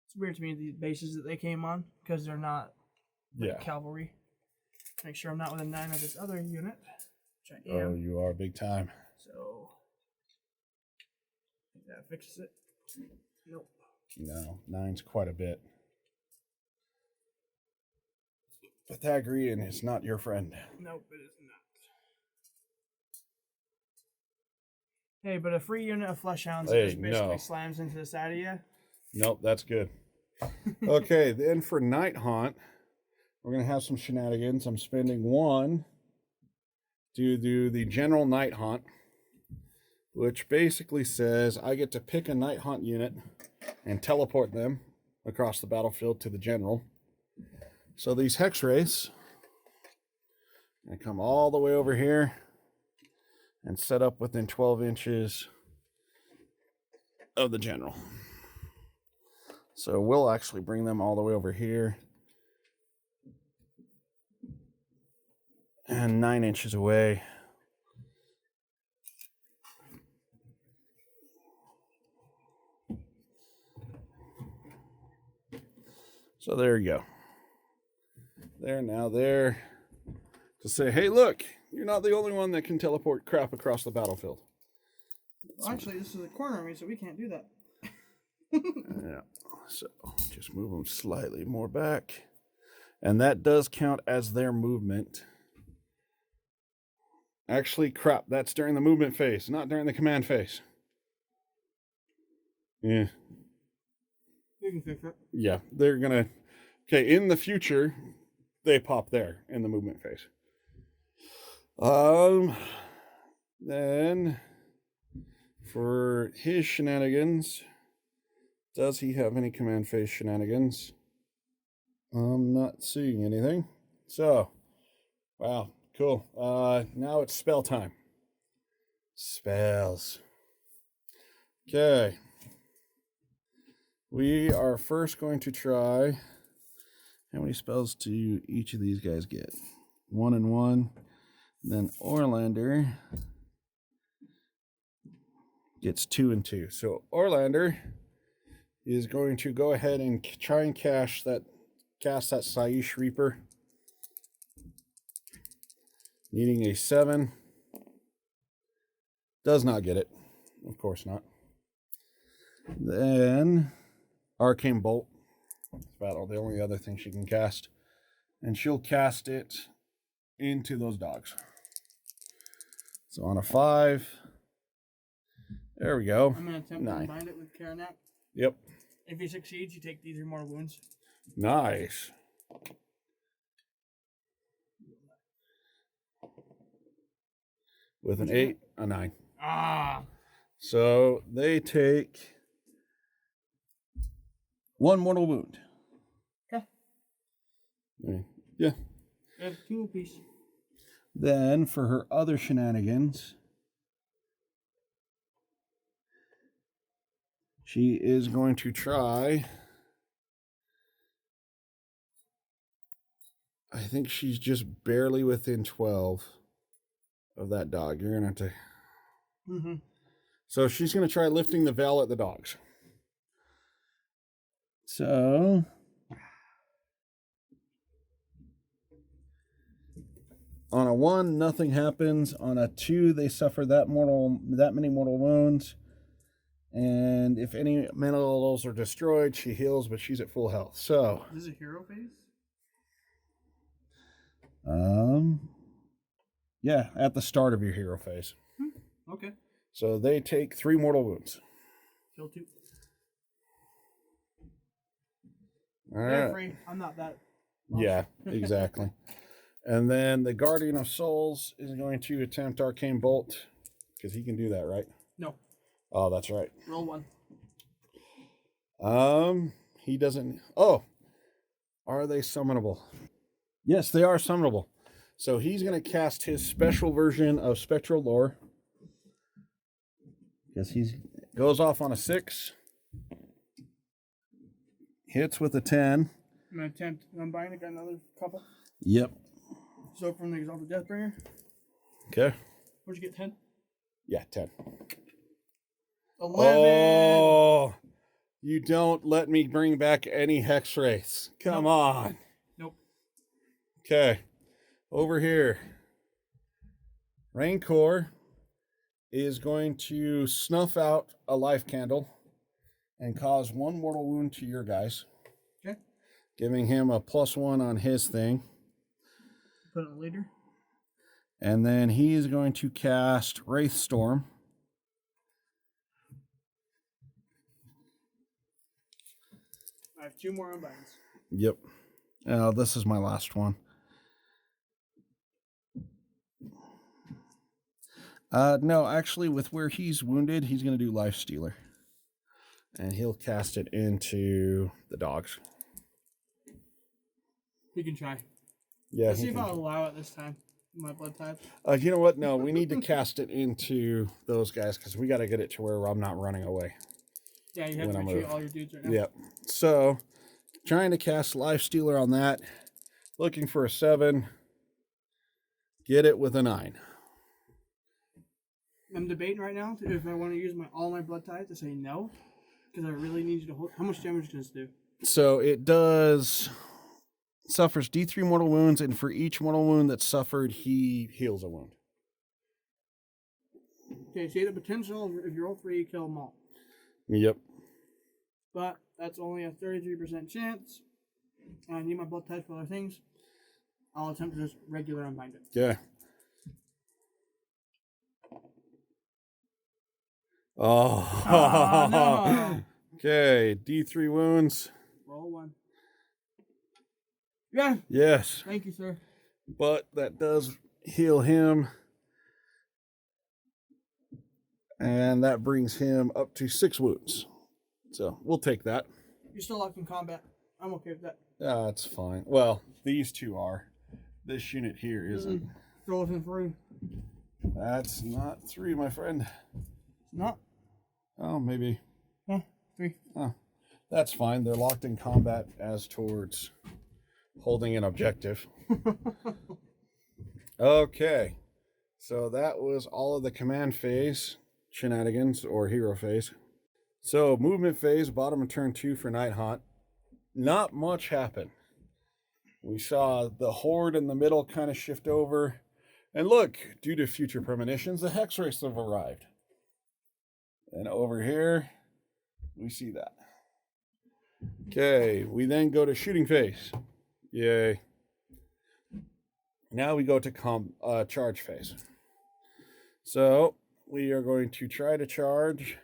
It's weird to me, these bases that they came on, because they're not cavalry. Make sure I'm not within 9 of this other unit, which I am. Oh, you are big time. So, I think that fixes it. Nope. No, 9's quite a bit. Pythagorean is not your friend. Nope, it is not. Hey, but a free unit of flesh hounds just basically slams into the side of you. Nope, that's good. Okay, then for Nighthaunt, we're going to have some shenanigans. I'm spending 1 to do the general Nighthaunt, which basically says I get to pick a Nighthaunt unit and teleport them across the battlefield to the general. So these Hexwraiths, I come all the way over here and set up within 12 inches of the general. So we'll actually bring them all the way over here. And 9 inches away. So there you go. They're now there to say, hey, look, you're not the only one that can teleport crap across the battlefield. Well, actually, this is a Khorn army, so we can't do that. Yeah. So just move them slightly more back. And that does count as their movement. Actually, crap, that's during the movement phase, not during the command phase. Yeah. You can fix it. Yeah, they're gonna. Okay, in the future, they pop there in the movement phase. Then for his shenanigans, does he have any command phase shenanigans? I'm not seeing anything. So, wow, cool. Now it's spell time. Spells. Okay. We are first going to try. How many spells do each of these guys get? 1 and 1. Then Orlander gets 2 and 2. So Orlander is going to go ahead and try and cast that Saish Reaper. Needing a 7. Does not get it. Of course not. Then Arcane Bolt. That's about the only other thing she can cast. And she'll cast it into those dogs. So on a 5. There we go. I'm going to attempt to combine it with Khorn. Yep. If he succeeds, you take these or more wounds. Nice. With an 8, a 9. Ah. So they take 1 mortal wound. Okay. Yeah. I have 2 apiece. Then for her other shenanigans, she is going to try. I think she's just barely within 12 of that dog. You're going to have to. Mm-hmm. So she's going to try lifting the veil at the dogs. So on a 1, nothing happens. On a 2, they suffer that many mortal wounds. And if any minerals are destroyed, she heals, but she's at full health. So is this a hero phase? Yeah, at the start of your hero phase. Okay. So they take 3 mortal wounds. Kill 2. All right. Free. I'm not that. Yeah, exactly. And then the Guardian of Souls is going to attempt Arcane Bolt, because he can do that, right? No. Oh, that's right. Roll 1. He doesn't. Oh, are they summonable? Yes, they are summonable. So he's going to cast his special version of Spectral Lore. Because he goes off on a 6. Hits with a 10. I'm going to attempt unbind it, got another couple. Yep. So from the Exalted Deathbringer. Okay. Where'd you get 10? Yeah, 10. 11. Oh, you don't let me bring back any Hex Wraiths. Come on. Nope. Okay. Over here. Rancor is going to snuff out a life candle and cause 1 mortal wound to your guys. Okay. Giving him a +1 on his thing. Put it later. And then he is going to cast Wraith Storm. I have 2 more unbinds. Yep. This is my last one. No, actually, with where he's wounded, he's going to do Life Stealer. And he'll cast it into the dogs. You can try. Yeah. Let's see if I'll allow it this time. My blood type. You know what? No, we need to cast it into those guys because we got to get it to where I'm not running away. Yeah, you have to when I retreat move. all your dudes right now. Yep. So, trying to cast Life Stealer on that. Looking for a 7. Get it with a 9. I'm debating right now if I want to use all my blood ties to say no, because I really need you to hold. How much damage does this do? So it suffers D3 mortal wounds, and for each mortal wound that's suffered, he heals a wound. Okay, see the potential if you roll 3, you kill them all. Yep. But that's only a 33% chance. And I need my blood ties for other things. I'll attempt to just regular unbind it. Yeah. Oh, no. Okay, D3 wounds. Roll 1. Yeah. Yes. Thank you, sir. But that does heal him. And that brings him up to 6 wounds. So we'll take that. You're still locked in combat. I'm okay with that. That's fine. Well, these two are. This unit here isn't. Throw it in 3. That's not 3, my friend. Not? Oh, maybe. 3. Oh, that's fine. They're locked in combat as towards holding an objective. Okay. So that was all of the command phase shenanigans, or hero phase. So movement phase, bottom of turn 2 for Nighthaunt. Not much happened. We saw the horde in the middle kind of shift over. And look, due to future premonitions, the Hex Race have arrived. And over here, we see that. Okay, we then go to shooting phase. Yay. Now we go to charge phase. So we are going to try to charge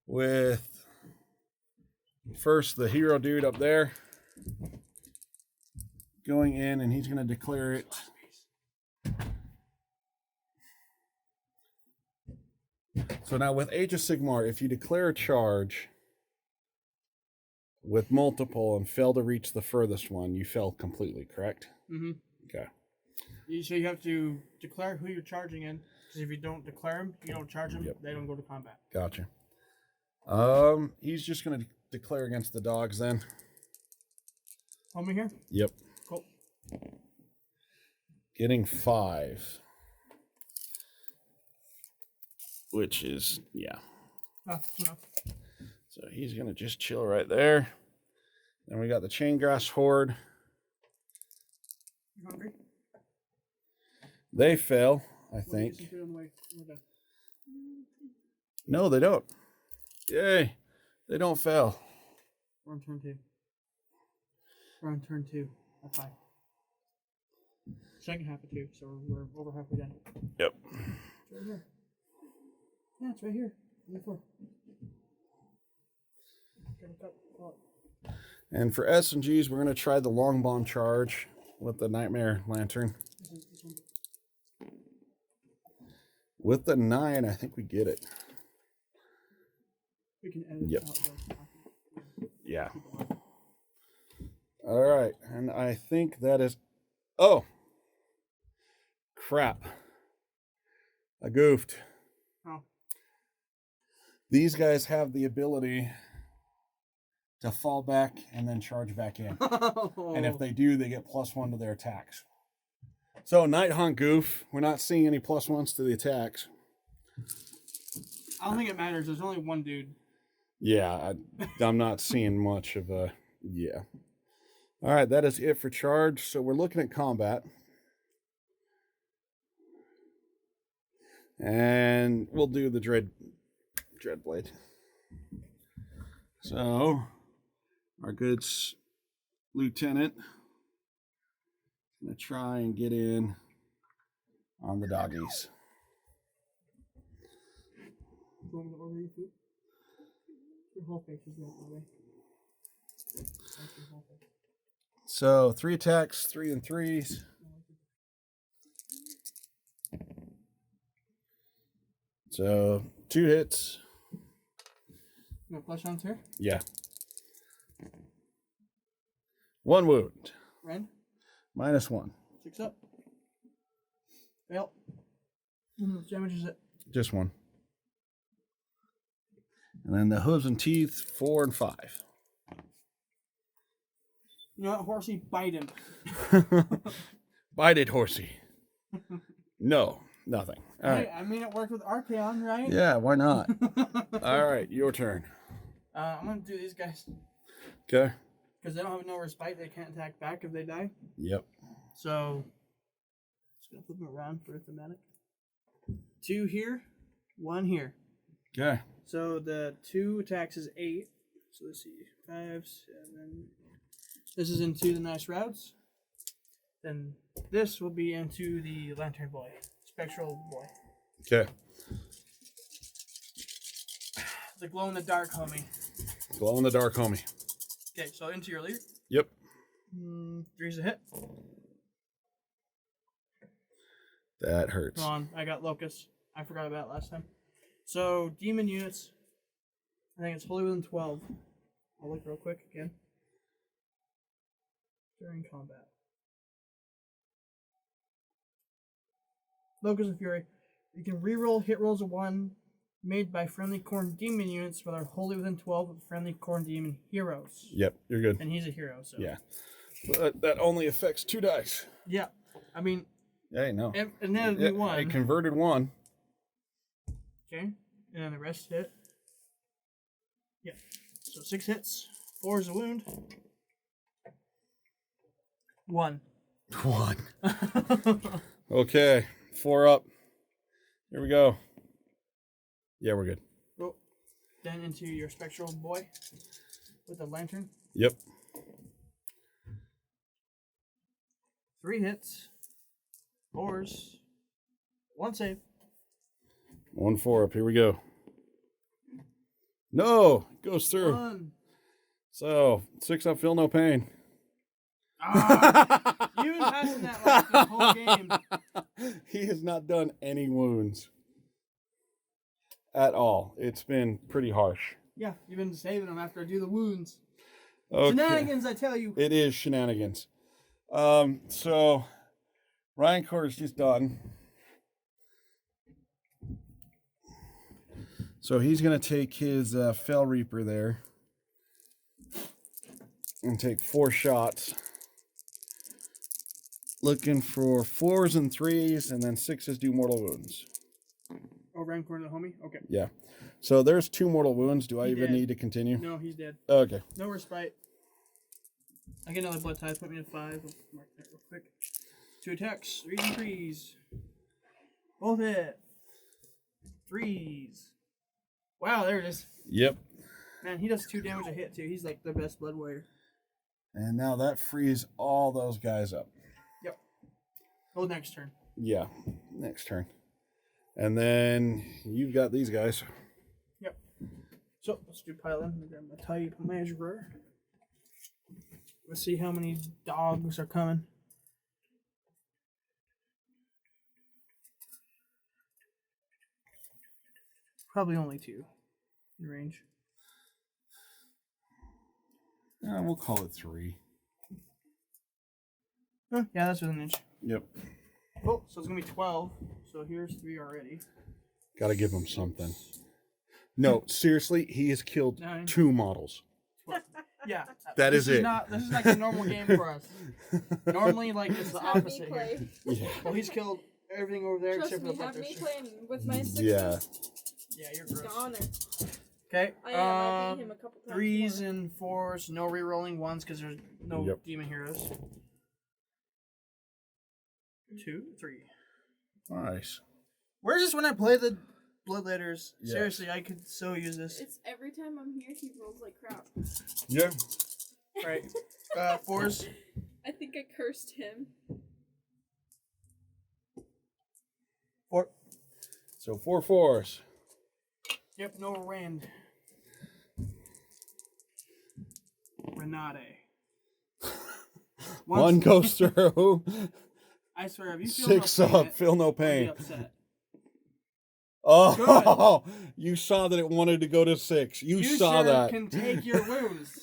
with first the hero dude up there going in, and he's going to declare it. So now with Age of Sigmar, if you declare a charge with multiple and fail to reach the furthest one, you fail completely, correct? Mm-hmm. Okay. So you have to declare who you're charging in, because if you don't declare them, you don't charge them, Yep. They don't go to combat. Gotcha. He's just going to declare against the dogs then. Hold me here? Yep. Cool. Getting 5. Which is, yeah. Enough. So he's going to just chill right there. Then we got the Chaingrass Horde. You hungry? They fail, I We'll get think. some food on the way. We're done. No, they don't. Yay. They don't fail. We're on turn 2. We're on turn 2 at 5. Second half of 2, so we're over halfway done. Yep. It's right here. Yeah, it's right here. On the floor. And for S and Gs, we're going to try the long bomb charge with the Nightmare Lantern. With the 9, I think we get it. We can edit Yep. out the Yeah. All right. And I think that is... Oh! Crap. I goofed. Oh. These guys have the ability to fall back and then charge back in. And if they do, they get +1 to their attacks. So, Nighthaunt goof. We're not seeing any +1s to the attacks. I don't think it matters. There's only one dude. Yeah, I'm not seeing much of a... Yeah. All right, that is it for charge. So, we're looking at combat. And we'll do the Dreadblade. So, our good lieutenant is going to try and get in on the doggies. Do you want me to order your food? Your whole face is going away. So, 3 attacks, 3 and 3s. So, 2 hits. You got flesh hounds here? Yeah. 1 wound. Ren? -1. 6 up. Fail. How much damage is it? Just 1. And then the hooves and teeth, 4 and 5. You know what, Horsey? Bite him. Bite it, Horsey. No, nothing. All right. I mean, it worked with Archaon, right? Yeah, why not? All right, your turn. I'm going to do these guys. Okay. Because they don't have no respite. They can't attack back if they die. Yep. So, just going to flip them around for thematic. 2 here, 1 here. Okay. So the 2 attacks is 8. So let's see, 5, 7. This is into the nice routes. Then this will be into the Lantern Boy, Spectral Boy. Okay. The glow in the dark homie. Glow in the dark, homie. Okay, so into your leader. Yep. 3's a hit. That hurts. Hold on, I got Locust. I forgot about it last time. So demon units. I think it's wholly within 12. I'll look real quick again. During combat. Locust of Fury. You can reroll hit rolls of 1 made by friendly Khorn demon units that are wholly within 12 of friendly Khorn demon heroes. Yep, you're good. And he's a hero, so. Yeah. But that only affects 2 dice. Yeah. I mean. Hey, no. And then it'd be 1. I converted 1. Okay. And then the rest hit. Yeah. So 6 hits. 4 is a wound. 1. 1. Okay. 4 up. Here we go. Yeah, we're good. Oh. Then into your Spectral Boy with the Lantern. Yep. 3 hits. 4s. 1 save. 1 4 up. Here we go. No! Goes through. 1. So, 6 up, feel no pain. Ah, you've been passing that like the whole game. He has not done any wounds. At all. It's been pretty harsh. Yeah, you've been saving them after I do the wounds. Okay. Shenanigans, I tell you. It is shenanigans. So, Ryan Core's just done. So he's going to take his Fell Reaper there and take 4 shots. Looking for 4s and 3s, and then 6s do mortal wounds. Oh, Ryan Corner, the homie? Okay. Yeah. So there's 2 mortal wounds. Do I even dead. need to continue? No, he's dead. Okay. No respite. I get another blood tithe. Put me to 5. I'll mark that real quick. 2 attacks. 3s and 3s. Both hit. 3s. Wow, there it is. Yep. Man, he does 2 damage a hit, too. He's like the best blood warrior. And now that frees all those guys up. Yep. Hold next turn. Yeah, next turn. And then you've got these guys. Yep. So, let's do pile in. Grab my type measurer. Let's see how many dogs are coming. Probably only 2 in range. We'll call it 3. Huh, yeah, that's within an inch. Yep. Oh, so it's going to be 12. So here's 3 already. Got to give him something. No, seriously, he has killed 9. 2 models. Yeah. This is it. This is like a normal game for us. Normally, like, it's the opposite here. Yeah. Well, he's killed everything over there Trust except me, for the have me butters. playing with my 6s. Yeah. Yeah, you're gross. Goner. Okay. I am. I beat him a couple times. 3s more. and 4s. No re-rolling 1s because there's no Yep. demon heroes. 2, 3. Nice. Where's this when I play the blood letters? Yes. Seriously, I could so use this. It's every time I'm here, he rolls like crap. Yeah. Right. 4s. I think I cursed him. 4. So 4 4s. Yep, no Rand. Renate. One goes through. I swear, if you feel 6 no pain, up, feel no I'd be pain. upset. Oh, you saw that it wanted to go to 6. You saw sure that. can take your wounds.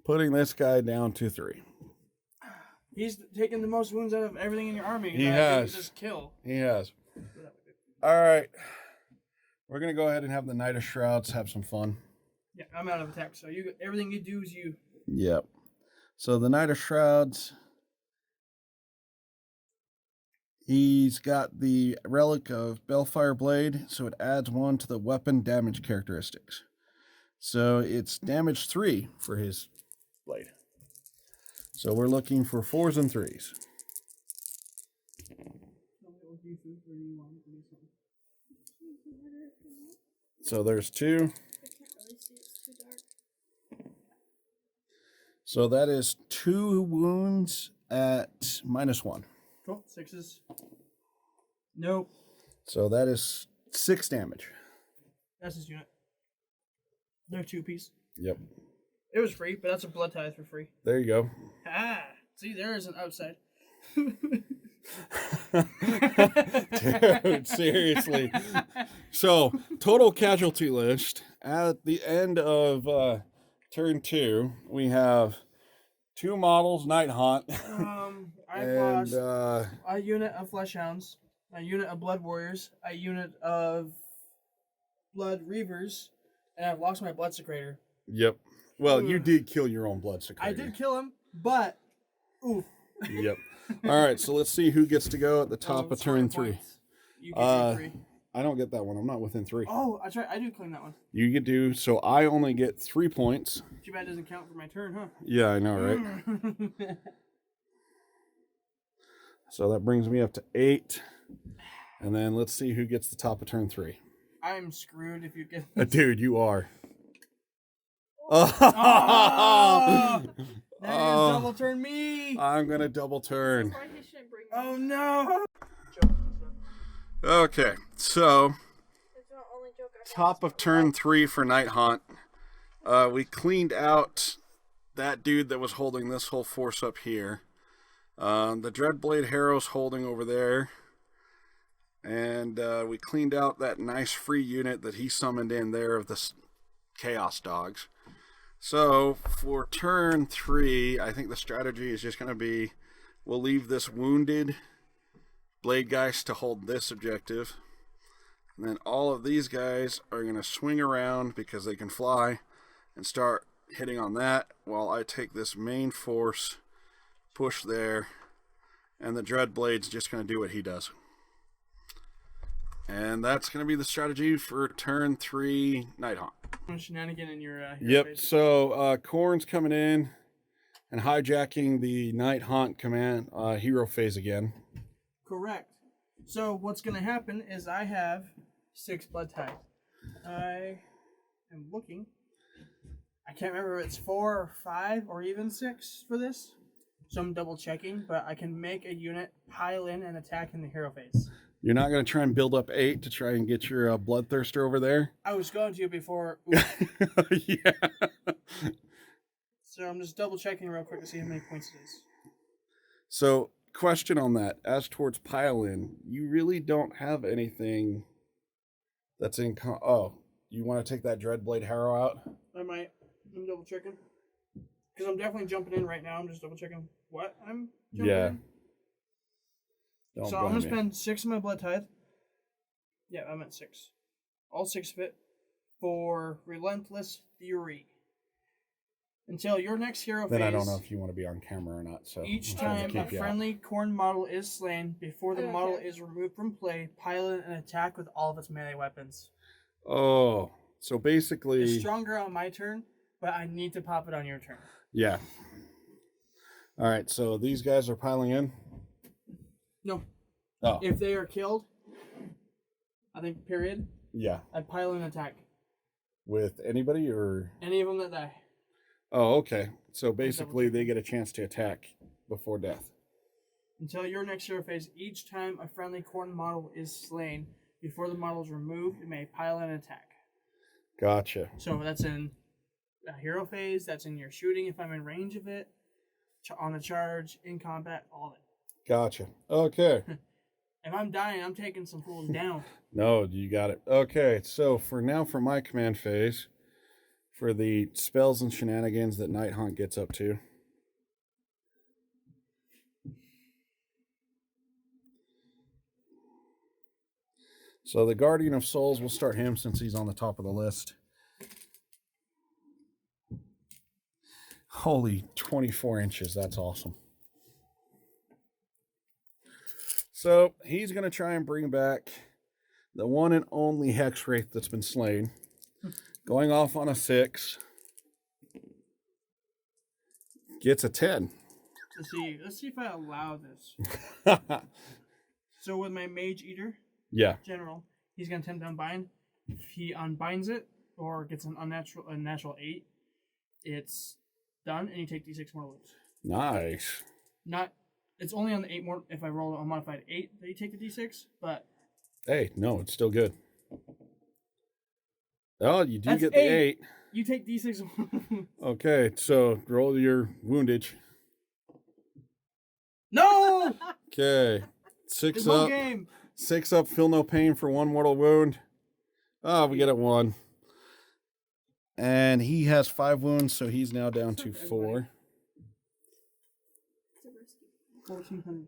Putting this guy down to 3. He's taken the most wounds out of everything in your army. He that I has. can just kill. He has. All right. We're going to go ahead and have the Knight of Shrouds have some fun. Yeah, I'm out of attack, so everything you do is you. Yep. So the Knight of Shrouds, he's got the relic of Bellfire Blade, so it adds 1 to the weapon damage characteristics. So it's damage 3 for his blade. So we're looking for 4s and 3s. So there's 2. I can't really see, it's too dark. So that is 2 wounds at -1. Cool. 6s. Nope. So that is 6 damage. That's his unit. They're 2-piece. Yep. It was free, but that's a blood tithe for free. There you go. Ah, see, there is an upside. Dude, seriously. So, total casualty list. At the end of turn 2, we have 2 models, Nighthaunt. I've and lost a unit of Fleshhounds, a unit of Blood Warriors, a unit of Blood Reavers, and I've lost my Blood Secretor. Yep. Well, you did kill your own Blood Secretor. I did kill him, but oof. Yep. All right, so let's see who gets to go at the top of turn 3. You get 3. I don't get that one. I'm not within 3. Oh, that's right. I do claim that one. You get to, so I only get 3 points. Too bad it doesn't count for my turn, huh? Yeah, I know, right? So that brings me up to 8. And then let's see who gets the top of turn 3. I'm screwed if you get. Dude, you are. Oh! That is double turn me. I'm going to double turn. That's why he shouldn't bring me. Oh no. Okay, so That's the only joke I have. top of turn 3 for Nighthaunt. We cleaned out that dude that was holding this whole force up here. The Dreadblade Harrow's holding over there. And we cleaned out that nice free unit that he summoned in there of the Chaos Dogs. So for turn 3, I think the strategy is just going to be, we'll leave this wounded Bladegeist to hold this objective. And then all of these guys are going to swing around because they can fly and start hitting on that while I take this main force, push there, and the Dreadblade's just going to do what he does. And that's going to be the strategy for turn 3 Nighthaunt. Shenanigan in your Yep, phase. so Khorn's coming in and hijacking the Nighthaunt command hero phase again. Correct. So what's going to happen is I have 6 blood tithe. I am looking. I can't remember if it's 4 or 5 or even 6 for this. So I'm double checking, but I can make a unit pile in and attack in the hero phase. You're not going to try and build up 8 to try and get your Bloodthirster over there? I was going to before. Yeah. So I'm just double checking real quick to see how many points it is. So, question on that. As towards pile-in, you really don't have anything that's in... oh, you want to take that Dreadblade Harrow out? I might. I'm double checking. Because I'm definitely jumping in right now. I'm just double checking what I'm jumping in. Don't So I'm blame going to spend 6 of my blood tithe. Yeah, I'm at 6. All 6 of it for Relentless Fury. Until your next hero Then phase. I don't know if you want to be on camera or not. So Each I'm trying to time a keep you out. friendly Khorn model is slain, before the Okay. model is removed from play, pilot an attack with all of its melee weapons. Oh, so basically... It's stronger on my turn, but I need to pop it on your turn. Yeah. All right, so these guys are piling in? No. Oh, If they are killed, I think, period, yeah. I pile an attack. With anybody or... Any of them that die. Oh, okay. So basically they get a chance to attack before death. Until your next hero phase, each time a friendly Khorn model is slain, before the model is removed, it may pile an attack. Gotcha. So that's in a hero phase, that's in your shooting if I'm in range of it, on a charge, in combat, all of it. Gotcha. Okay. If I'm dying, I'm taking some fools down. No, you got it. Okay, so for now, for my command phase, for the spells and shenanigans that Nighthaunt gets up to. So the Guardian of Souls, we'll start him since he's on the top of the list. Holy 24 inches. That's awesome. So he's going to try and bring back the one and only Hex Wraith that's been slain. Going off on a 6. Gets a 10. Let's see if I allow this. So with my Mage Eater, Yeah. general, he's gonna attempt to unbind. If he unbinds it or gets a natural 8, it's done, and you take d6 more wounds. Nice. It's only on the 8 more. If I roll a modified 8, that you take the d6. But Hey, no, it's still good. Oh, you do That's get the 8. you take d6. Okay, so roll your woundage. No. Okay, 6 It's one up. game. 6 up, feel no pain for 1 mortal wound. Oh, we get it 1. And he has 5 wounds, so he's now down to 4. 1400.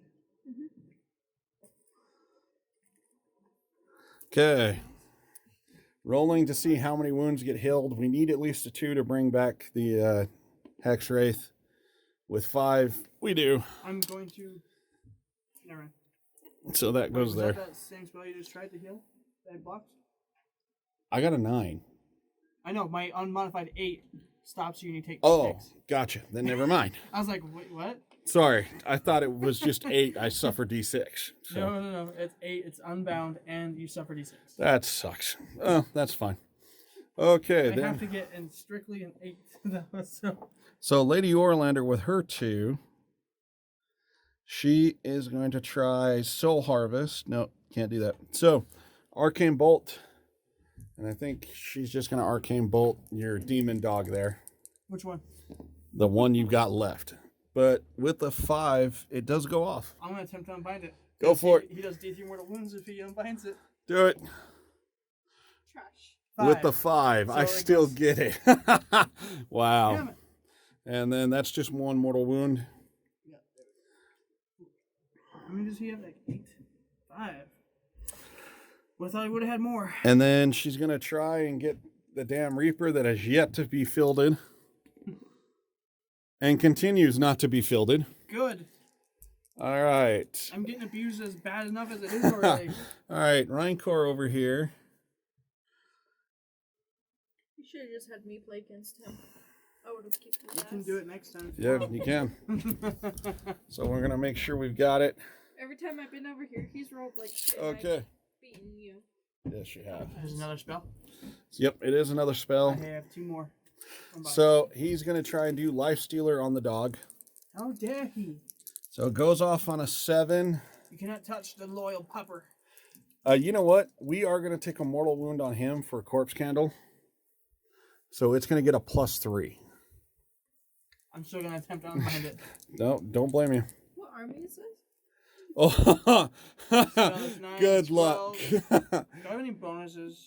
Okay. Rolling to see how many wounds get healed. We need at least a 2 to bring back the Hex Wraith. With 5, we do. I'm going to. Never mind. So that goes Was there. that same spell you just tried to heal? That I blocked? I got a 9. I know, my unmodified 8 stops you and you take Oh, 6. gotcha. Then never mind. I was like, wait, what? Sorry, I thought it was just 8. I suffered D6. So No. It's 8, it's unbound, and you suffer d6. that sucks. Oh, that's fine. Okay, I then. have to get in strictly an 8. So Lady Orlander with her 2. She is going to try Soul Harvest. No, can't do that. So, Arcane Bolt. And I think she's just going to Arcane Bolt your demon dog there. Which one? The one you've got left. But with the 5, it does go off. I'm going to attempt to unbind it. Go for it. He does D3 mortal wounds if he unbinds it. Do it. Trash. With the 5, So I it still goes- get it. Wow. Damn it. And then that's just 1 mortal wound. How many does he have? Like 8? 5. Would have thought he would have had more. And then she's going to try and get the damn Reaper that has yet to be fielded. And continues not to be fielded. Good. All right. I'm getting abused as bad enough as it is already. All right, Rheinkor over here. You should have just had me play against him. I would have kicked his You ass. can do it next time. Yeah, you can. So we're going to make sure we've got it. Every time I've been over here, he's rolled like shit. and Okay. I've beaten you. Yes, you have. There's another spell. Yep, it is another spell. I have 2 more. So he's going to try and do Life Stealer on the dog. How dare he? So it goes off on a 7. You cannot touch the loyal pupper. You know what? We are going to take a mortal wound on him for a corpse candle. So it's going to get a +3. I'm still going to attempt to unbind it. No, don't blame you. What army is this? Oh, that's 9, good 12. luck. Do I have any bonuses?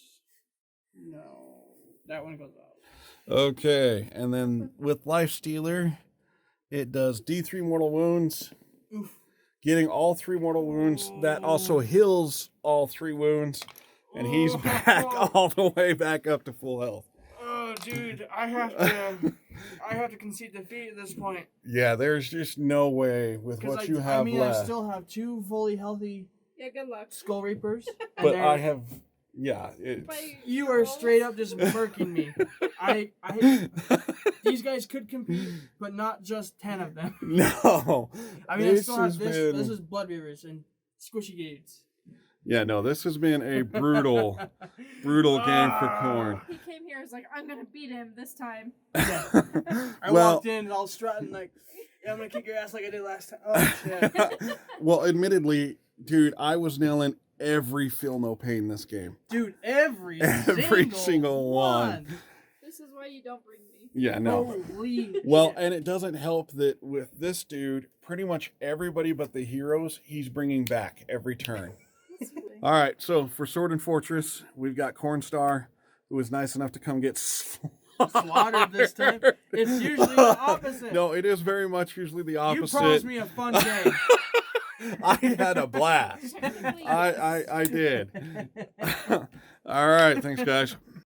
No. That one goes out. Okay, and then with Life Stealer, it does D3 mortal wounds. Oof. Getting all 3 mortal wounds. That also heals all 3 wounds. And he's back all the way back up to full health. Oh, dude, I have to concede defeat at this point. Yeah, there's just no way with what you have left. I still have 2 fully healthy Yeah, good luck. Skull Reapers. and But they're- I have, yeah. It's, By You are straight up just murking me. These guys could compete, but not just 10 of them. no. I mean, I This still have has this. been- This is Blood Reavers and Squishy Gates. Yeah, no, this has been a brutal game for Khorn. He came here, was like, I'm gonna beat him this time. I Well- walked in all strutting like, yeah, I'm gonna kick your ass like I did last time. Oh shit, Well, admittedly, dude, I was nailing every feel no pain this game. dude! Every single one. This is why you don't bring me. Yeah, no. Holy Well, shit. and it doesn't help that with this dude, pretty much everybody but the heroes, he's bringing back every turn. That's silly. All right, so for Sword and Fortress, we've got Khornstar, who was nice enough to come get slaughtered this time. It's usually the opposite. No, it is very much usually the You opposite. promised me a fun day. I had a blast. Technically, I did. All right. Thanks, guys.